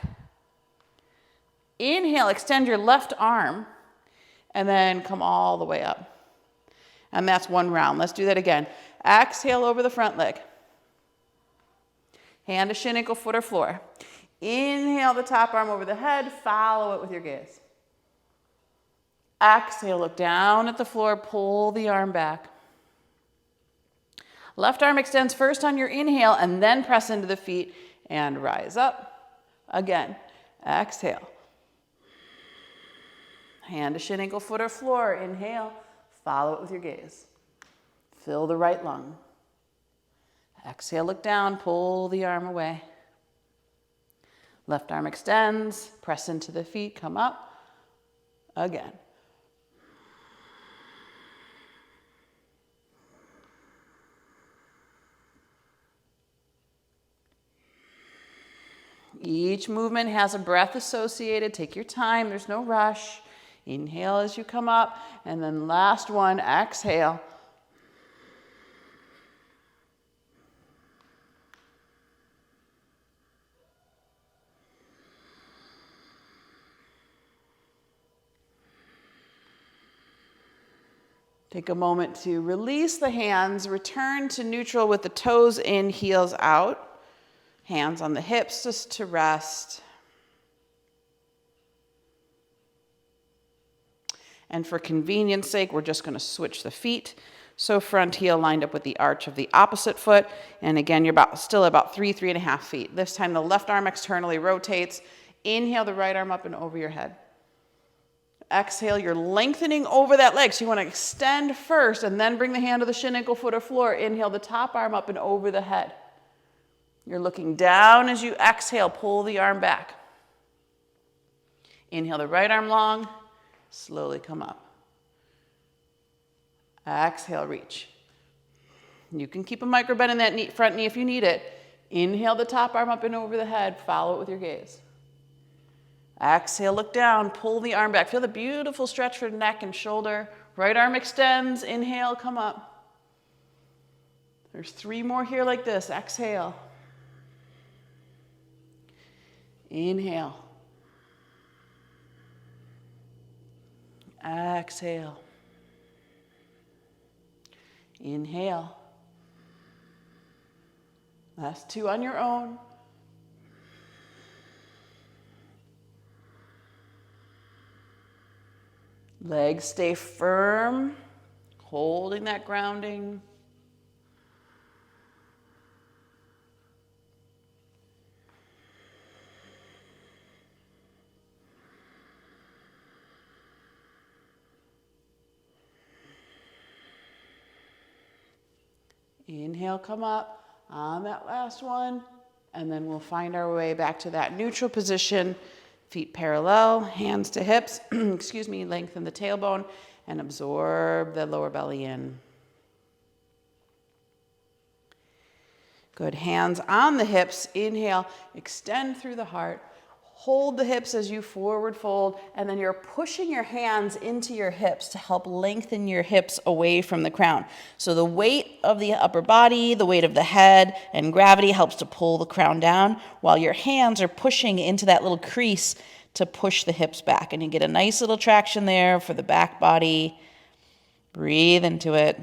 Inhale, extend your left arm and then come all the way up. And that's one round. Let's do that again. Exhale over the front leg. Hand to shin, ankle, foot, or floor. Inhale the top arm over the head, follow it with your gaze. Exhale, look down at the floor, pull the arm back. Left arm extends first on your inhale and then press into the feet and rise up. Again, exhale. Hand to shin, ankle, foot, or floor. Inhale, follow it with your gaze. Fill the right lung. Exhale, look down, pull the arm away. Left arm extends, press into the feet, come up. Again. Each movement has a breath associated. Take your time. There's no rush. Inhale as you come up. And then last one, exhale. Take a moment to release the hands. Return to neutral with the toes in, heels out. Hands on the hips just to rest. And for convenience sake, we're just going to switch the feet. So front heel lined up with the arch of the opposite foot. And again, you're still about 3.5 feet. This time the left arm externally rotates. Inhale the right arm up and over your head. Exhale, you're lengthening over that leg. So you want to extend first and then bring the hand to the shin, ankle, foot, or floor. Inhale the top arm up and over the head. You're looking down as you exhale, pull the arm back. Inhale the right arm long, slowly come up. Exhale, reach. You can keep a micro bend in that front knee if you need it. Inhale the top arm up and over the head, follow it with your gaze. Exhale, look down, pull the arm back. Feel the beautiful stretch for neck and shoulder. Right arm extends, inhale, come up. There's 3 more here like this. Exhale. Inhale. Exhale. Inhale. Last 2 on your own. Legs stay firm, holding that grounding. Inhale, come up on that last one, and then we'll find our way back to that neutral position. Feet parallel, hands to hips, excuse me, lengthen the tailbone and absorb the lower belly in. Good, hands on the hips, inhale, extend through the heart. Hold the hips as you forward fold, and then you're pushing your hands into your hips to help lengthen your hips away from the crown. So the weight of the upper body, the weight of the head, and gravity helps to pull the crown down, while your hands are pushing into that little crease to push the hips back. And you get a nice little traction there for the back body. Breathe into it.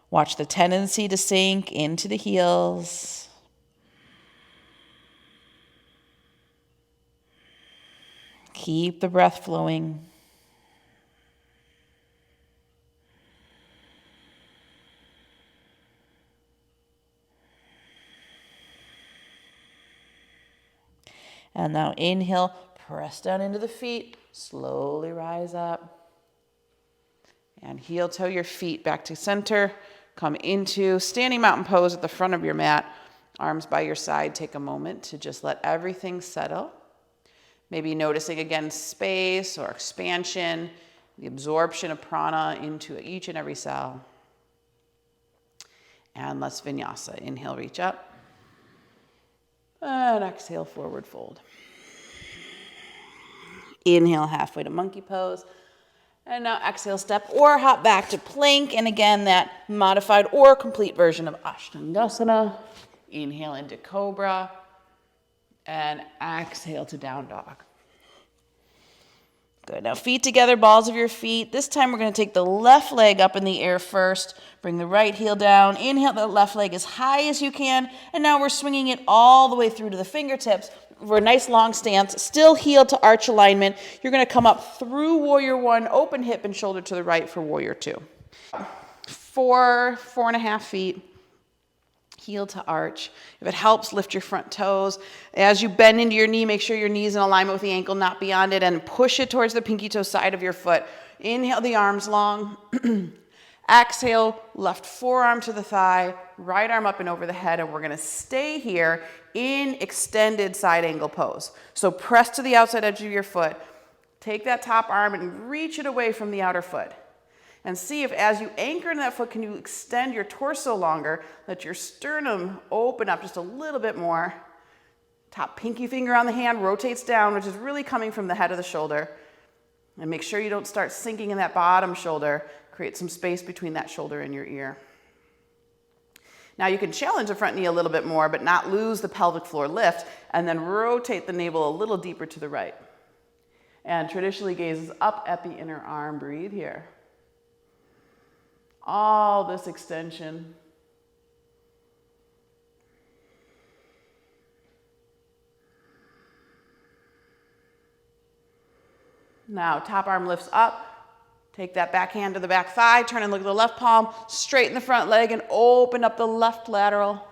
Watch the tendency to sink into the heels. Keep the breath flowing. And now inhale, press down into the feet, slowly rise up. And heel toe your feet back to center. Come into standing mountain pose at the front of your mat. Arms by your side. Take a moment to just let everything settle. Maybe noticing again space or expansion, the absorption of prana into each and every cell. And let's vinyasa. Inhale, reach up. And exhale, forward fold. Inhale, halfway to monkey pose. And now exhale, step or hop back to plank. And again, that modified or complete version of Ashtangasana. Inhale into cobra. And exhale to down dog. Good. Now feet together, balls of your feet. This time we're going to take the left leg up in the air first. Bring the right heel down. Inhale the left leg as high as you can. And now we're swinging it all the way through to the fingertips for a nice long stance. Still heel to arch alignment. You're going to come up through warrior 1, open hip and shoulder to the right for warrior 2. 4.5 feet. Heel to arch. If it helps, lift your front toes. As you bend into your knee, make sure your knee's in alignment with the ankle, not beyond it, and push it towards the pinky toe side of your foot. Inhale the arms long. Exhale, left forearm to the thigh, right arm up and over the head, and we're going to stay here in extended side angle pose. So press to the outside edge of your foot. Take that top arm and reach it away from the outer foot. And see if as you anchor in that foot, can you extend your torso longer, let your sternum open up just a little bit more. Top pinky finger on the hand rotates down, which is really coming from the head of the shoulder. And make sure you don't start sinking in that bottom shoulder. Create some space between that shoulder and your ear. Now you can challenge the front knee a little bit more, but not lose the pelvic floor lift, and then rotate the navel a little deeper to the right. And traditionally gazes up at the inner arm. Breathe here. All this extension. Now, top arm lifts up. Take that back hand to the back thigh. Turn and look at the left palm. Straighten the front leg and open up the left lateral.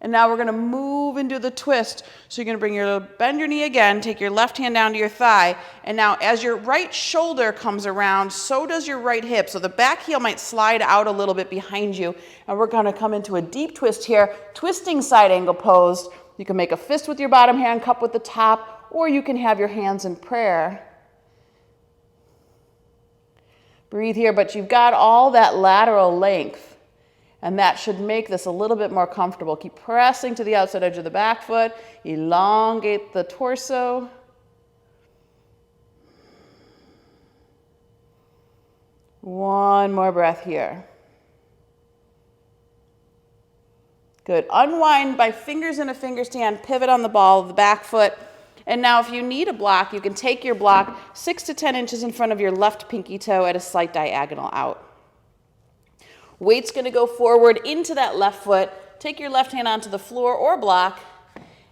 And now we're going to move into the twist. So you're going to bend your knee again, take your left hand down to your thigh, and now as your right shoulder comes around, so does your right hip. So the back heel might slide out a little bit behind you, and we're going to come into a deep twist here, twisting side angle pose. You can make a fist with your bottom hand, cup with the top, or you can have your hands in prayer. Breathe here, but you've got all that lateral length. And that should make this a little bit more comfortable. Keep pressing to the outside edge of the back foot. Elongate the torso. One more breath here. Good. Unwind by fingers in a finger stand. Pivot on the ball of the back foot. And now if you need a block, you can take your block 6 to 10 inches in front of your left pinky toe at a slight diagonal out. Weight's going to go forward into that left foot. Take your left hand onto the floor or block,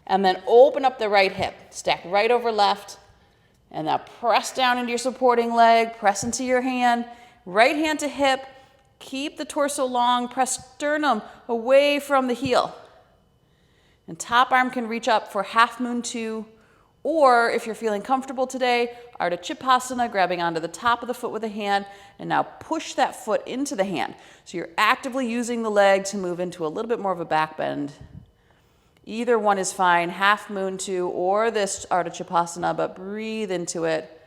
and then open up the right hip. Stack right over left, and now press down into your supporting leg. Press into your hand. Right hand to hip. Keep the torso long. Press sternum away from the heel. And top arm can reach up for half moon 2, or if you're feeling comfortable today, Ardha Chipasana, grabbing onto the top of the foot with a hand, and now push that foot into the hand. So you're actively using the leg to move into a little bit more of a back bend. Either one is fine, half moon 2 or this Ardha Chipasana, but breathe into it.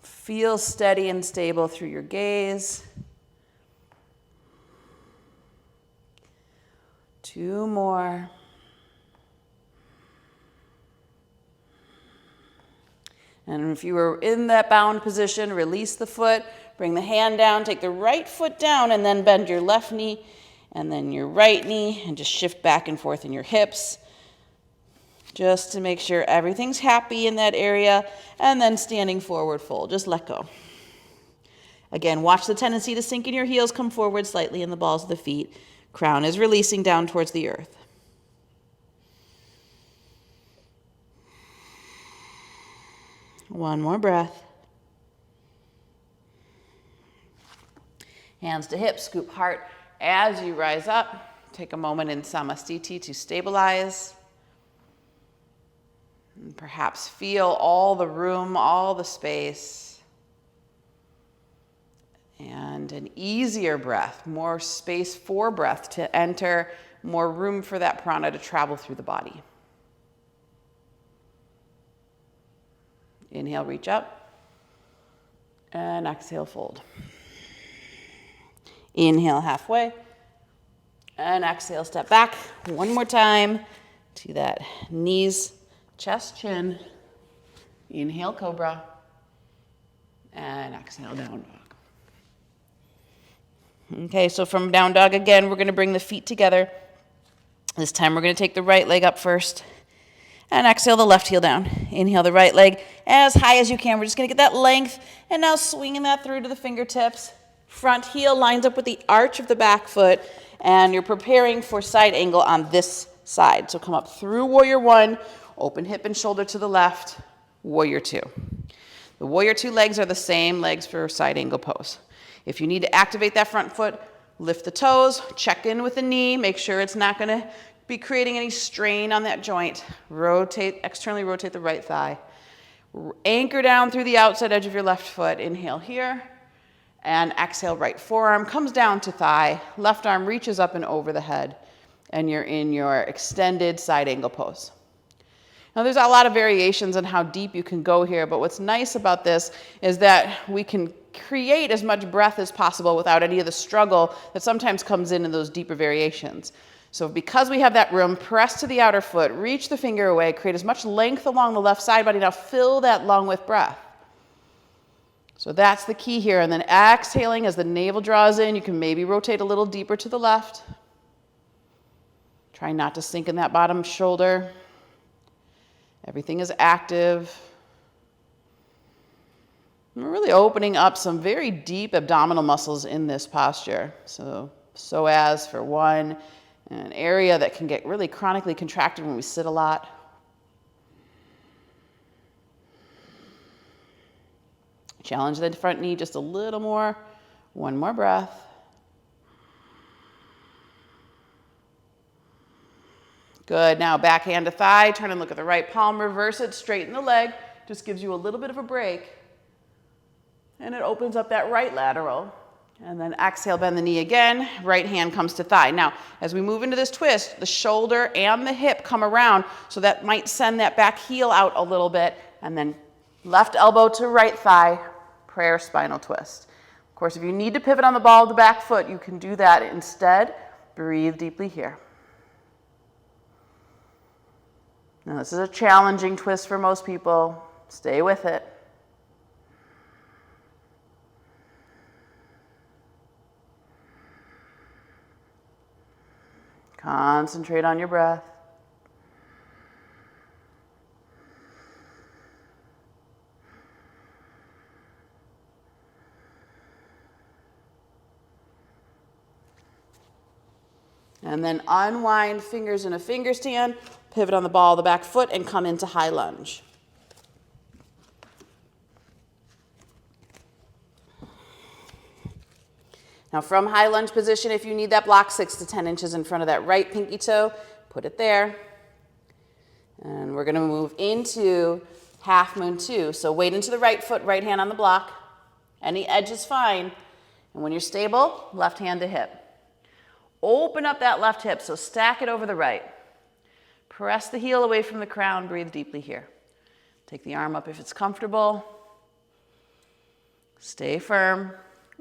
Feel steady and stable through your gaze. 2 more. And if you were in that bound position, release the foot, bring the hand down, take the right foot down, and then bend your left knee and then your right knee, and just shift back and forth in your hips, just to make sure everything's happy in that area, and then standing forward fold. Just let go. Again, watch the tendency to sink in your heels, come forward slightly in the balls of the feet. Crown is releasing down towards the earth. One more breath. Hands to hips, scoop heart as you rise up. Take a moment in Samastiti to stabilize. And perhaps feel all the room, all the space. And an easier breath, more space for breath to enter, more room for that prana to travel through the body. Inhale, reach up, and exhale, fold. Inhale, halfway, and exhale, step back. One more time to that knees, chest, chin. Inhale, cobra, and exhale, down dog. Okay, so from down dog again, we're going to bring the feet together. This time we're going to take the right leg up first. And exhale the left heel down. Inhale the right leg as high as you can. We're just going to get that length. And now swinging that through to the fingertips. Front heel lines up with the arch of the back foot. And you're preparing for side angle on this side. So come up through Warrior 1. Open hip and shoulder to the left. Warrior 2. The Warrior 2 legs are the same legs for side angle pose. If you need to activate that front foot, lift the toes. Check in with the knee. Make sure it's not going to be creating any strain on that joint. Externally rotate the right thigh. Anchor down through the outside edge of your left foot. Inhale here. And exhale, right forearm comes down to thigh. Left arm reaches up and over the head. And you're in your extended side angle pose. Now there's a lot of variations on how deep you can go here, but what's nice about this is that we can create as much breath as possible without any of the struggle that sometimes comes in those deeper variations. So because we have that room, press to the outer foot, reach the finger away, create as much length along the left side body. Now fill that lung with breath. So that's the key here. And then exhaling as the navel draws in, you can maybe rotate a little deeper to the left. Try not to sink in that bottom shoulder. Everything is active. We're really opening up some very deep abdominal muscles in this posture. So psoas for one. An area that can get really chronically contracted when we sit a lot. Challenge the front knee just a little more. One more breath. Good. Now back hand to thigh, turn and look at the right palm, reverse it, straighten the leg. Just gives you a little bit of a break. And it opens up that right lateral. And then exhale, bend the knee again. Right hand comes to thigh. Now, as we move into this twist, the shoulder and the hip come around, so that might send that back heel out a little bit. And then left elbow to right thigh, prayer spinal twist. Of course, if you need to pivot on the ball of the back foot, you can do that instead. Breathe deeply here. Now, this is a challenging twist for most people. Stay with it. Concentrate on your breath. And then unwind, fingers in a finger stand, pivot on the ball of the back foot, and come into high lunge. Now from high lunge position, if you need that block 6 to 10 inches in front of that right pinky toe, put it there. And we're gonna move into half moon 2. So weight into the right foot, right hand on the block. Any edge is fine. And when you're stable, left hand to hip. Open up that left hip, so stack it over the right. Press the heel away from the crown, breathe deeply here. Take the arm up if it's comfortable. Stay firm.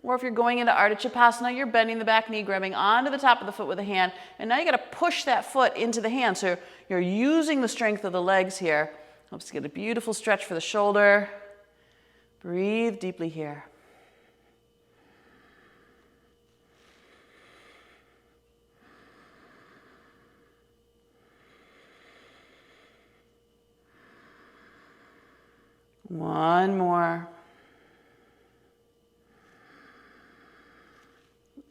Or if you're going into Ardha Chapasana, you're bending the back knee, grabbing onto the top of the foot with a hand, and now you gotta push that foot into the hand. So you're using the strength of the legs here. Helps to get a beautiful stretch for the shoulder. Breathe deeply here. One more.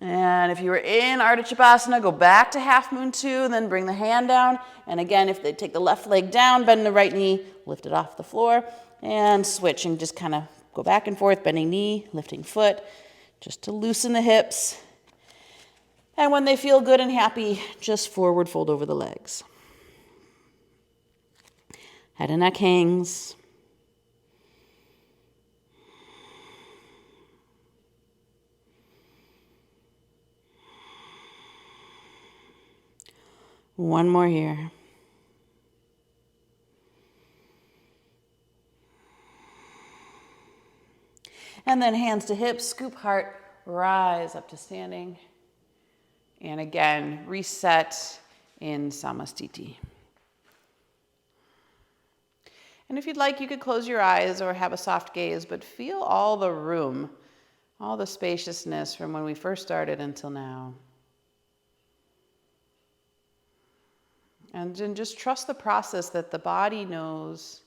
And if you were in Ardha Chapasana, go back to half moon 2, then bring the hand down. And again, if they take the left leg down, bend the right knee, lift it off the floor, and switch and just kind of go back and forth, bending knee, lifting foot, just to loosen the hips. And when they feel good and happy, just forward fold over the legs. Head and neck hangs. One more here. And then hands to hips, scoop heart, rise up to standing. And again, reset in Samastiti. And if you'd like, you could close your eyes or have a soft gaze, but feel all the room, all the spaciousness from when we first started until now. And then just trust the process that the body knows.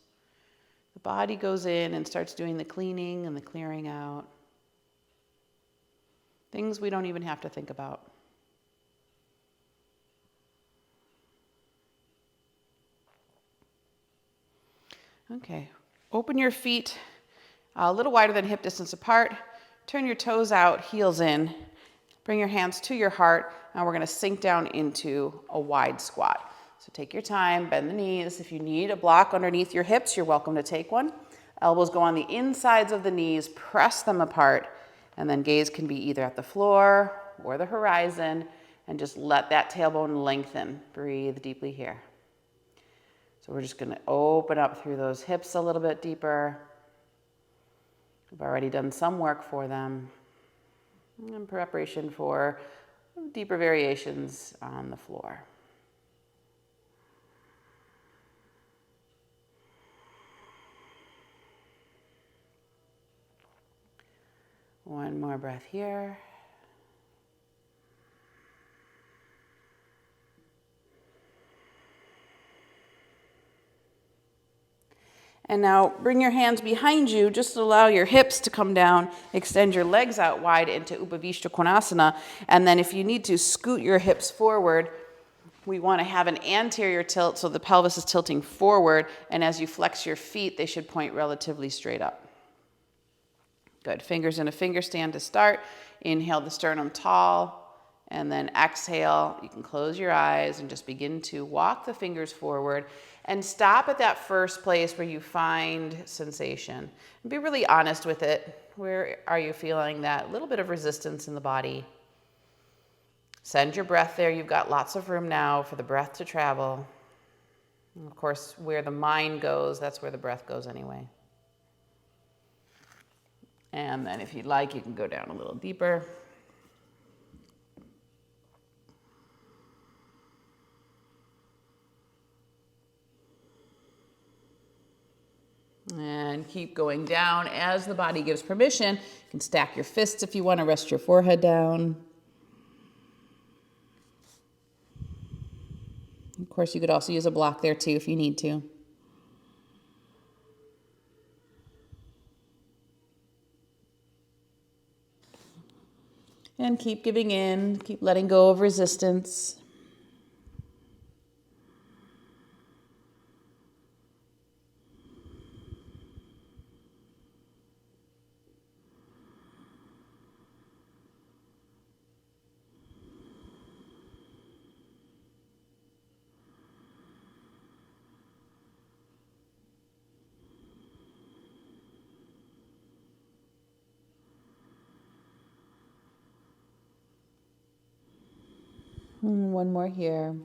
The body goes in and starts doing the cleaning and the clearing out. Things we don't even have to think about. Okay, open your feet a little wider than hip distance apart. Turn your toes out, heels in. Bring your hands to your heart, and we're gonna sink down into a wide squat. So take your time, bend the knees. If you need a block underneath your hips, you're welcome to take one. Elbows go on the insides of the knees, press them apart, and then gaze can be either at the floor or the horizon, and just let that tailbone lengthen. Breathe deeply here. So we're just gonna open up through those hips a little bit deeper. We've already done some work for them in preparation for deeper variations on the floor. One more breath here. And now bring your hands behind you, just allow your hips to come down, extend your legs out wide into Upavishta Konasana, and then if you need to, scoot your hips forward. We want to have an anterior tilt so the pelvis is tilting forward, and as you flex your feet, they should point relatively straight up. Good, fingers in a finger stand to start. Inhale the sternum tall, And then exhale, you can close your eyes and just begin to walk the fingers forward and stop at that first place where you find sensation. And be really honest with it. Where are you feeling that little bit of resistance in the body? Send your breath there. You've got lots of room now for the breath to travel. And of course, where the mind goes, that's where the breath goes anyway. And then if you'd like, you can go down a little deeper. And keep going down as the body gives permission. You can stack your fists if you want to rest your forehead down. Of course, you could also use a block there too if you need to. And keep giving in, keep letting go of resistance. One more here.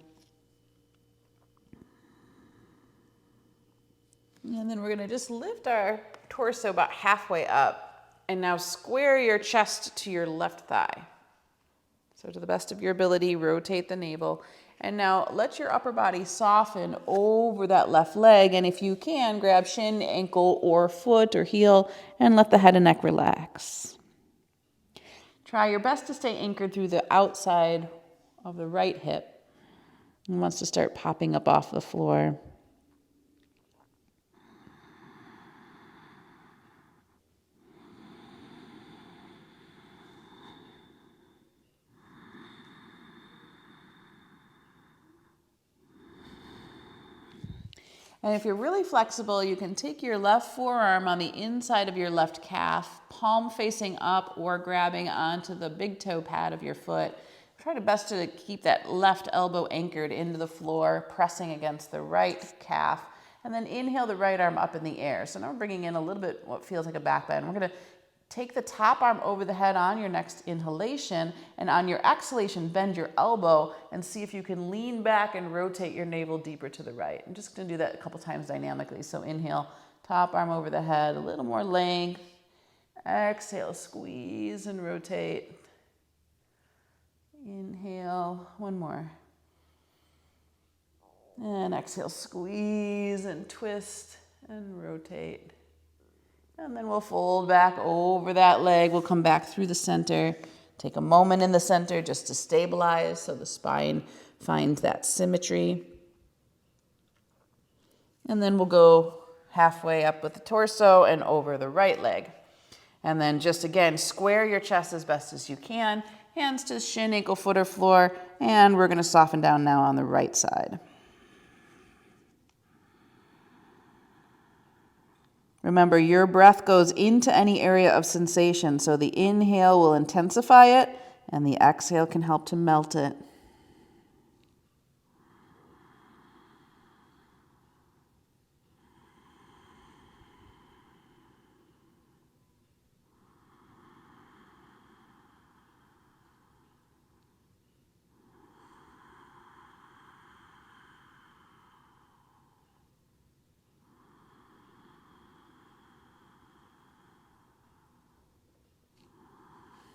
And then we're going to just lift our torso about halfway up. And now square your chest to your left thigh. So to the best of your ability, rotate the navel. And now let your upper body soften over that left leg. And if you can, grab shin, ankle, or foot or heel and let the head and neck relax. Try your best to stay anchored through the outside of the right hip. And wants to start popping up off the floor. And if you're really flexible, you can take your left forearm on the inside of your left calf, palm facing up or grabbing onto the big toe pad of your foot. Try to best to keep that left elbow anchored into the floor, pressing against the right calf. And then inhale the right arm up in the air. So now we're bringing in a little bit what feels like a back bend. We're going to take the top arm over the head on your next inhalation, and on your exhalation, bend your elbow and see if you can lean back and rotate your navel deeper to the right. I'm just going to do that a couple times dynamically. So inhale, top arm over the head, a little more length. Exhale, squeeze and rotate. Inhale, one more. And exhale, squeeze and twist and rotate. And then we'll fold back over that leg. We'll come back through the center. Take a moment in the center just to stabilize so the spine finds that symmetry. And then we'll go halfway up with the torso and over the right leg. And then just again, square your chest as best as you can. Hands to shin, ankle, foot, or floor. And we're going to soften down now on the right side. Remember, your breath goes into any area of sensation, so the inhale will intensify it, and the exhale can help to melt it.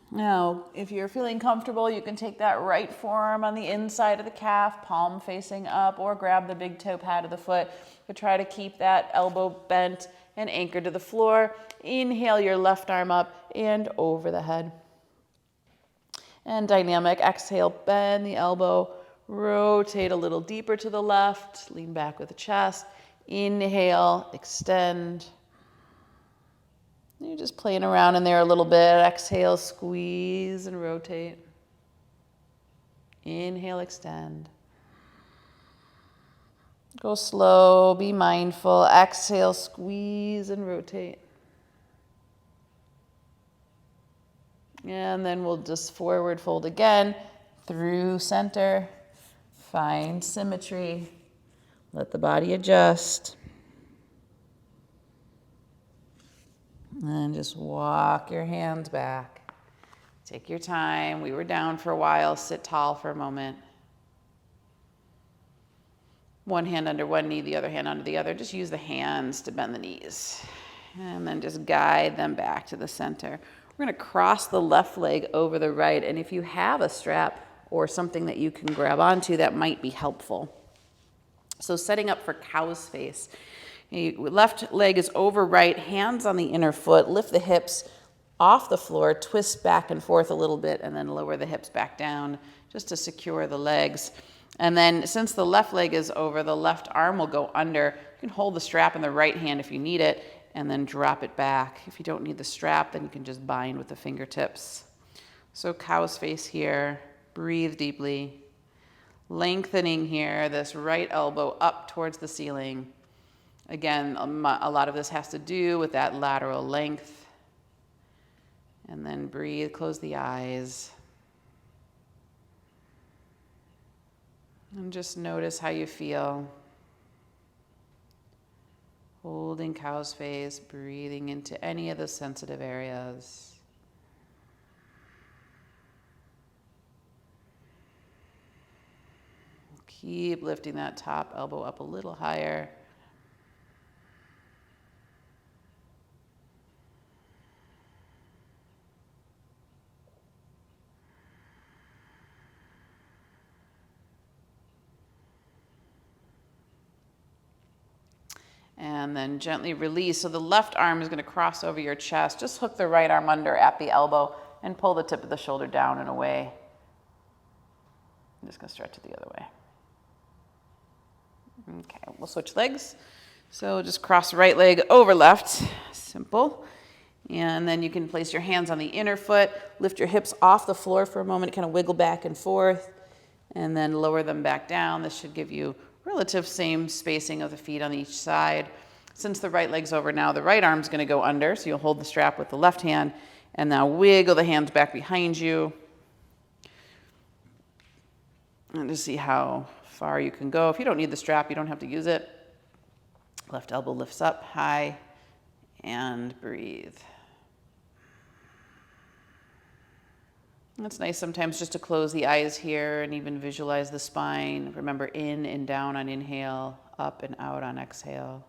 Now, if you're feeling comfortable, you can take that right forearm on the inside of the calf, palm facing up, or grab the big toe pad of the foot. But try to keep that elbow bent and anchored to the floor. Inhale your left arm up and over the head. And dynamic, exhale, bend the elbow, rotate a little deeper to the left, lean back with the chest. Inhale, extend. You're just playing around in there a little bit. Exhale, squeeze and rotate. Inhale, extend. Go slow, be mindful. Exhale, squeeze and rotate. And then we'll just forward fold again. through center, find symmetry, let the body adjust, and just walk your hands back. Take your time. We were down for a while. Sit tall for a moment. One hand under one knee, the other hand under the other. Just use the hands to bend the knees. And then just guide them back to the center. We're going to cross the left leg over the right. And if you have a strap or something that you can grab onto, that might be helpful. So setting up for cow's face. Left leg is over right, hands on the inner foot. Lift the hips off the floor, twist back and forth a little bit, and then lower the hips back down just to secure the legs. And then since the left leg is over, the left arm will go under. You can hold the strap in the right hand if you need it, and then drop it back. If you don't need the strap, then you can just bind with the fingertips. So cow's face here. Breathe deeply. Lengthening here, this right elbow up towards the ceiling. Again, a lot of this has to do with that lateral length. And then breathe, close the eyes. And just notice how you feel. Holding cow's face, breathing into any of the sensitive areas. Keep lifting that top elbow up a little higher. And then gently release. So the left arm is going to cross over your chest. Just hook the right arm under at the elbow and pull the tip of the shoulder down and away. I'm just going to stretch it the other way. Okay, we'll switch legs. So just cross right leg over left. Simple. And then you can place your hands on the inner foot. Lift your hips off the floor for a moment. Kind of wiggle back and forth. And then lower them back down. This should give you relative same spacing of the feet on each side. Since the right leg's over now, the right arm's going to go under, so you'll hold the strap with the left hand, and now wiggle the hands back behind you. And just see how far you can go. If you don't need the strap, you don't have to use it. Left elbow lifts up high, and breathe. It's nice sometimes just to close the eyes here and even visualize the spine. Remember, in and down on inhale, up and out on exhale.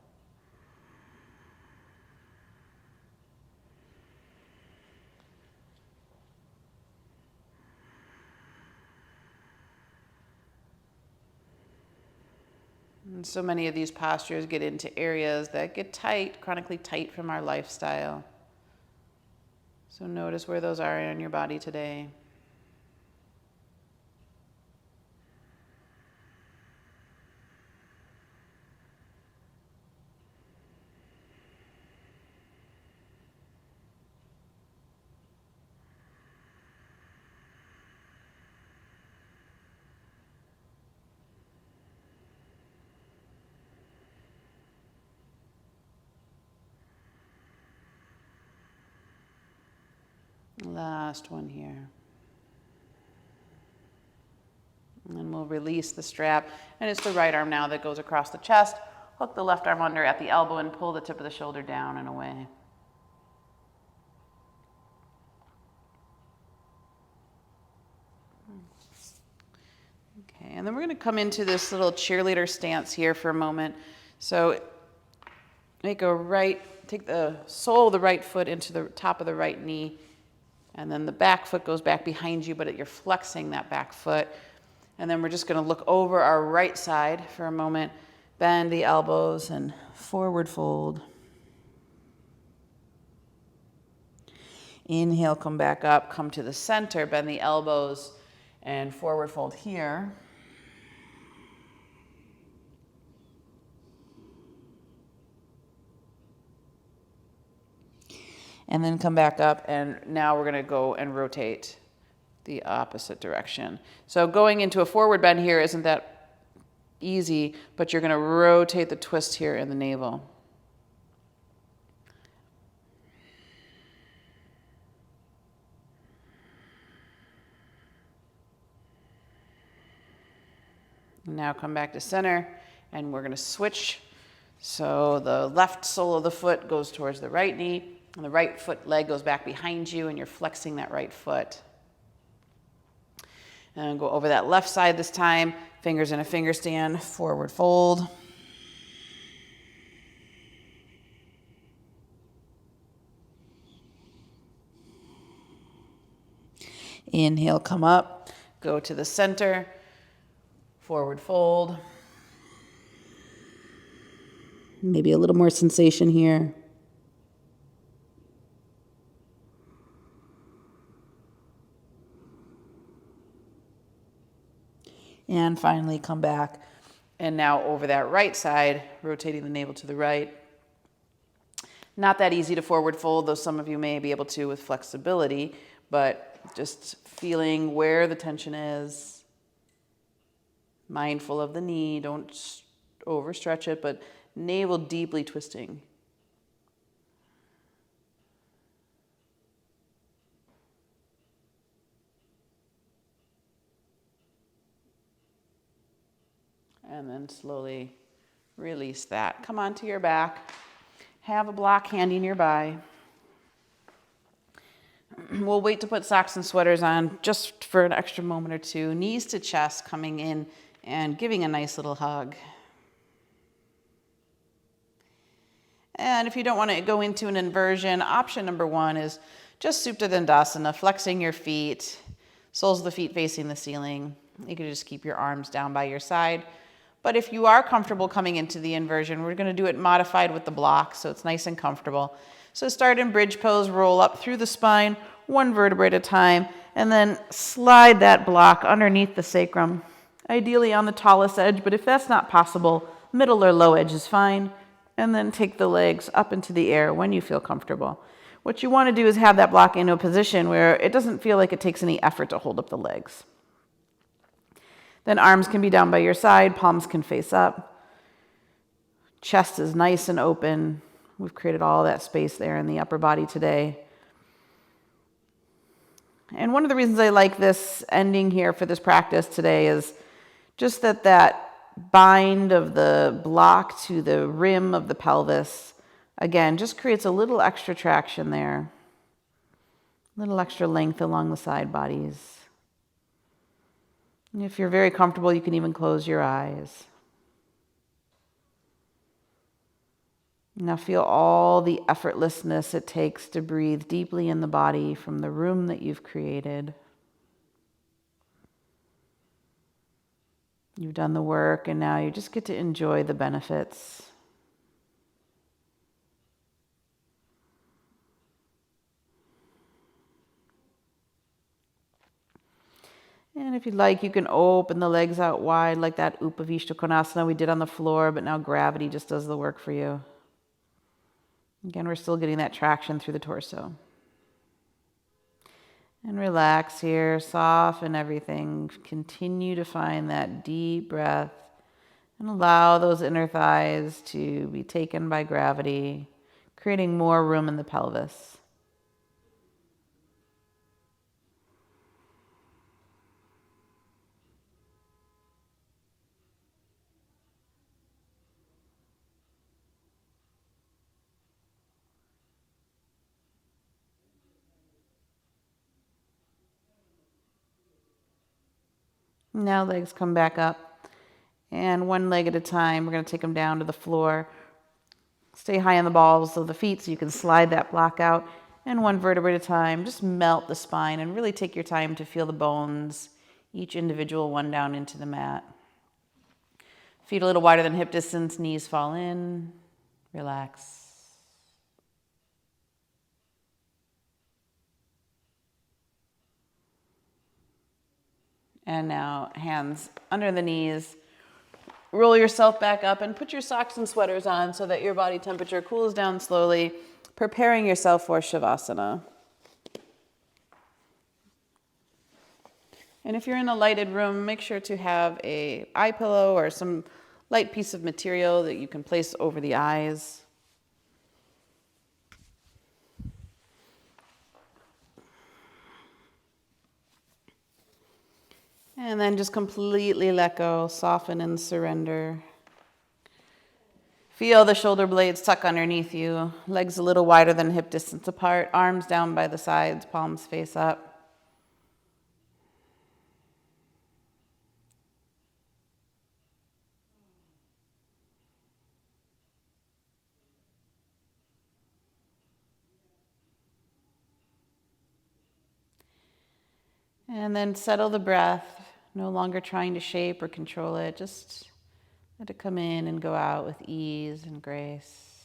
And so many of these postures get into areas that get tight, chronically tight from our lifestyle. So notice where those are in your body today. Last one here. And then we'll release the strap. And it's the right arm now that goes across the chest. Hook the left arm under at the elbow and pull the tip of the shoulder down and away. Okay, and then we're going to come into this little cheerleader stance here for a moment. So take the sole of the right foot into the top of the right knee. And then the back foot goes back behind you, but you're flexing that back foot. And then we're just going to look over our right side for a moment, bend the elbows and forward fold. Inhale, come back up, come to the center, bend the elbows and forward fold here. And then come back up, and now we're going to go and rotate the opposite direction. So going into a forward bend here isn't that easy, but you're going to rotate the twist here in the navel. Now come back to center, and we're going to switch. So the left sole of the foot goes towards the right knee, and the right foot leg goes back behind you, and you're flexing that right foot. And go over that left side this time, fingers in a finger stand, forward fold. Inhale, come up, go to the center, forward fold. Maybe a little more sensation here. And finally come back. And now over that right side, rotating the navel to the right. Not that easy to forward fold, though some of you may be able to with flexibility, but just feeling where the tension is. Mindful of the knee, don't overstretch it, but navel deeply twisting. And then slowly release that. Come onto your back. Have a block handy nearby. We'll wait to put socks and sweaters on just for an extra moment or two. Knees to chest, coming in and giving a nice little hug. And if you don't want to go into an inversion, option number one is just Supta Dandasana, flexing your feet, soles of the feet facing the ceiling. You can just keep your arms down by your side. But if you are comfortable coming into the inversion, we're going to do it modified with the block, so it's nice and comfortable. So start in bridge pose, roll up through the spine, one vertebrae at a time, and then slide that block underneath the sacrum, ideally on the tallest edge, but if that's not possible, middle or low edge is fine. And then take the legs up into the air when you feel comfortable. What you want to do is have that block into a position where it doesn't feel like it takes any effort to hold up the legs. Then arms can be down by your side, palms can face up. Chest is nice and open. We've created all that space there in the upper body today. And one of the reasons I like this ending here for this practice today is just that bind of the block to the rim of the pelvis, again, just creates a little extra traction there, a little extra length along the side bodies. And if you're very comfortable, you can even close your eyes. Now feel all the effortlessness it takes to breathe deeply in the body from the room that you've created. You've done the work, and now you just get to enjoy the benefits. And if you'd like, you can open the legs out wide like that Upavishta Konasana we did on the floor, but now gravity just does the work for you. Again, we're still getting that traction through the torso. And relax here, soften everything. Continue to find that deep breath and allow those inner thighs to be taken by gravity, creating more room in the pelvis. Now legs come back up, and one leg at a time, we're going to take them down to the floor. Stay high on the balls of the feet so you can slide that block out, and one vertebrae at a time, just melt the spine and really take your time to feel the bones, each individual one down into the mat. Feet a little wider than hip distance, knees fall in, relax. And now hands under the knees. Roll yourself back up and put your socks and sweaters on so that your body temperature cools down slowly, preparing yourself for Shavasana. And if you're in a lighted room, make sure to have an eye pillow or some light piece of material that you can place over the eyes. And then just completely let go, soften and surrender. Feel the shoulder blades tuck underneath you, legs a little wider than hip distance apart, arms down by the sides, palms face up. And then settle the breath, no longer trying to shape or control it, just let it come in and go out with ease and grace.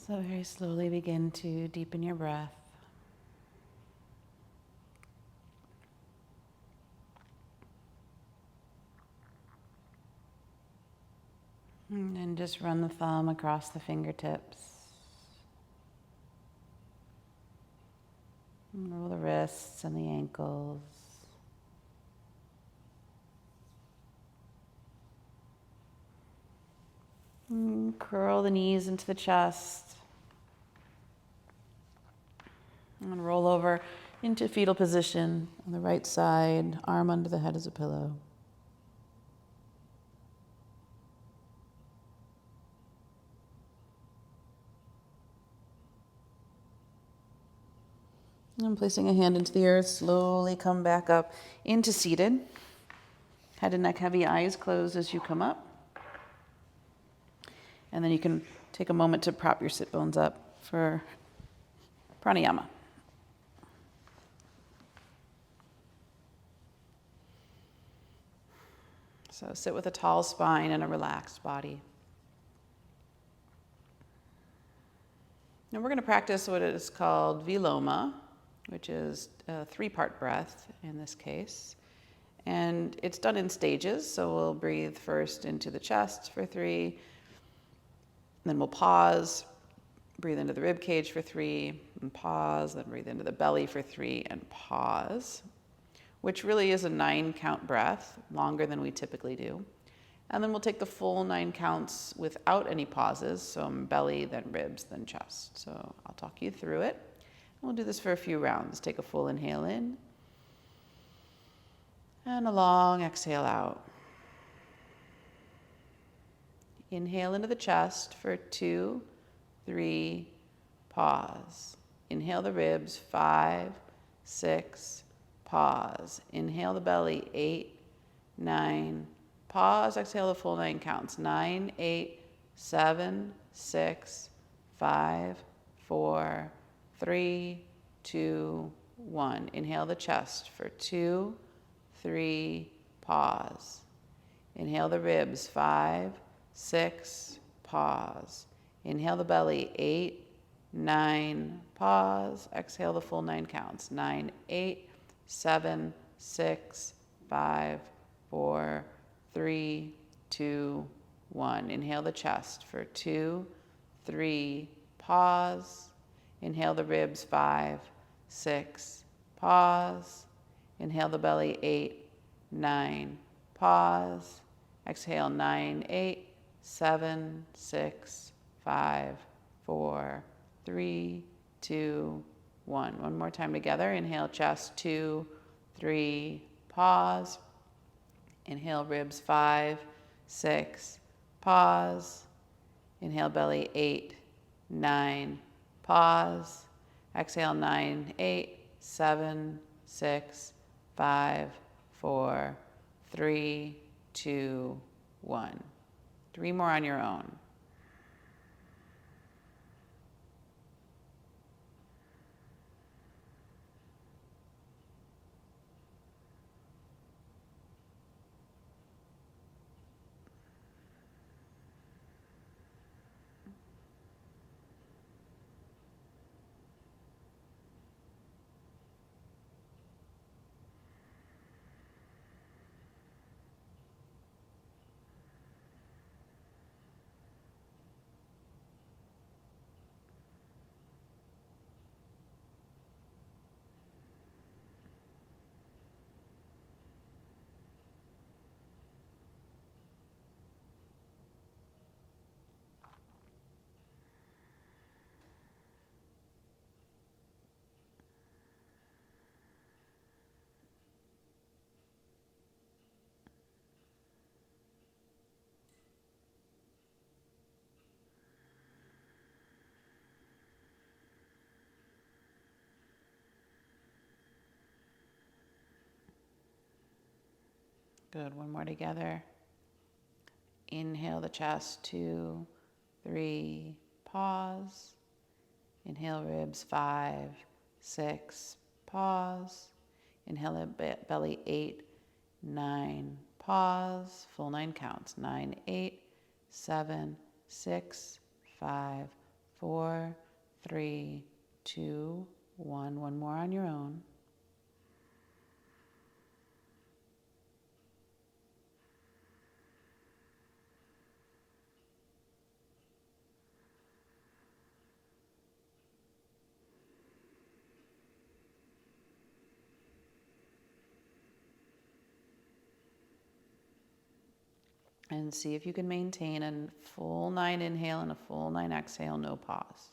So very slowly begin to deepen your breath. And then just run the thumb across the fingertips. And roll the wrists and the ankles. And curl the knees into the chest. And roll over into fetal position on the right side, arm under the head as a pillow. And placing a hand into the earth, slowly come back up into seated. Head and neck heavy, eyes closed as you come up. And then you can take a moment to prop your sit bones up for pranayama. So sit with a tall spine and a relaxed body. Now we're going to practice what is called viloma, which is a 3-part breath in this case. And it's done in stages, so we'll breathe first into the chest for 3, then we'll pause, breathe into the rib cage for 3, and pause, then breathe into the belly for 3, and pause, which really is a 9-count breath, longer than we typically do. And then we'll take the full 9 counts without any pauses, so belly, then ribs, then chest. So I'll talk you through it. We'll do this for a few rounds. Take a full inhale in, and a long exhale out. Inhale into the chest for 2, 3, pause. Inhale the ribs, 5, 6, pause. Inhale the belly, 8, 9, pause. Exhale the full 9 counts. 9, 8, 7, 6, 5, 4, 3, 2, 1. Inhale the chest for 2, 3, pause. Inhale the ribs, 5, 6, pause. Inhale the belly, 8, 9, pause. Exhale the full 9 counts. 9, 8, 7, 6, 5, 4, 3, 2, 1. Inhale the chest for 2, 3, pause. Inhale the ribs, 5, 6, pause. Inhale the belly, 8, 9, pause. Exhale, 9, 8, 7, 6, 5, 4, 3, 2, 1. One more time together. Inhale chest, 2, 3, pause. Inhale ribs, 5, 6, pause. Inhale belly, 8, 9, pause. Exhale, 9, 8, 7, 6, 5, 4, 3, 2, 1. 3 more on your own. Good. One more together. Inhale the chest, 2, 3, pause. Inhale ribs, 5, 6, pause. Inhale belly, 8, 9, pause. Full 9 counts. 9, 8, 7, 6, 5, 4, 3, 2, 1. One more on your own. And see if you can maintain a full 9 inhale and a full 9 exhale, no pause.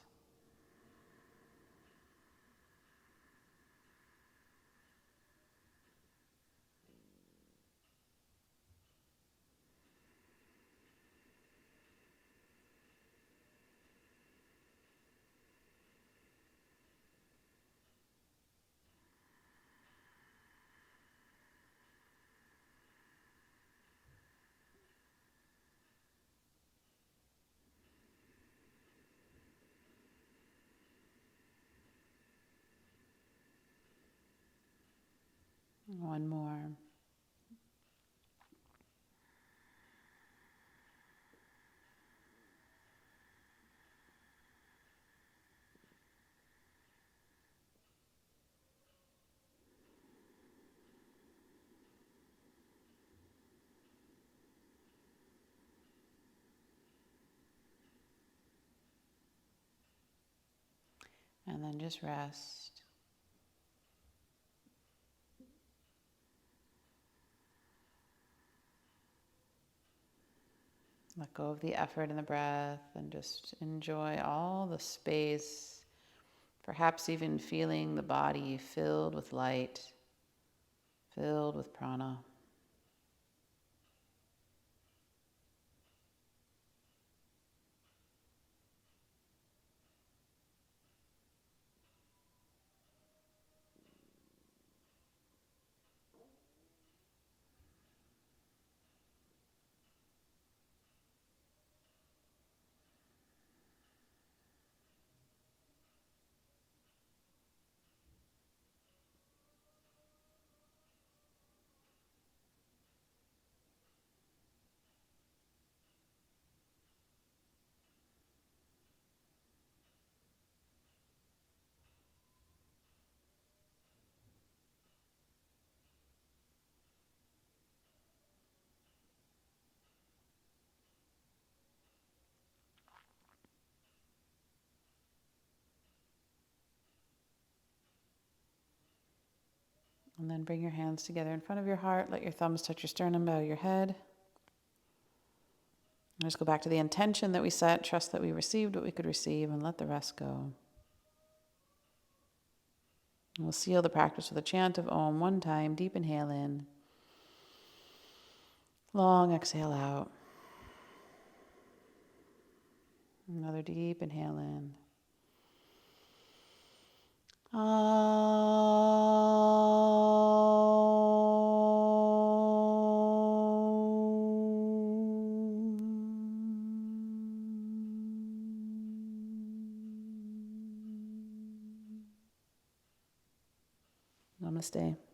One more. And then just rest. Let go of the effort in the breath and just enjoy all the space, perhaps even feeling the body filled with light, filled with prana. And then bring your hands together in front of your heart. Let your thumbs touch your sternum, bow your head. And just go back to the intention that we set. Trust that we received what we could receive and let the rest go. And we'll seal the practice with a chant of Om one time. Deep inhale in. Long exhale out. Another deep inhale in. Namaste.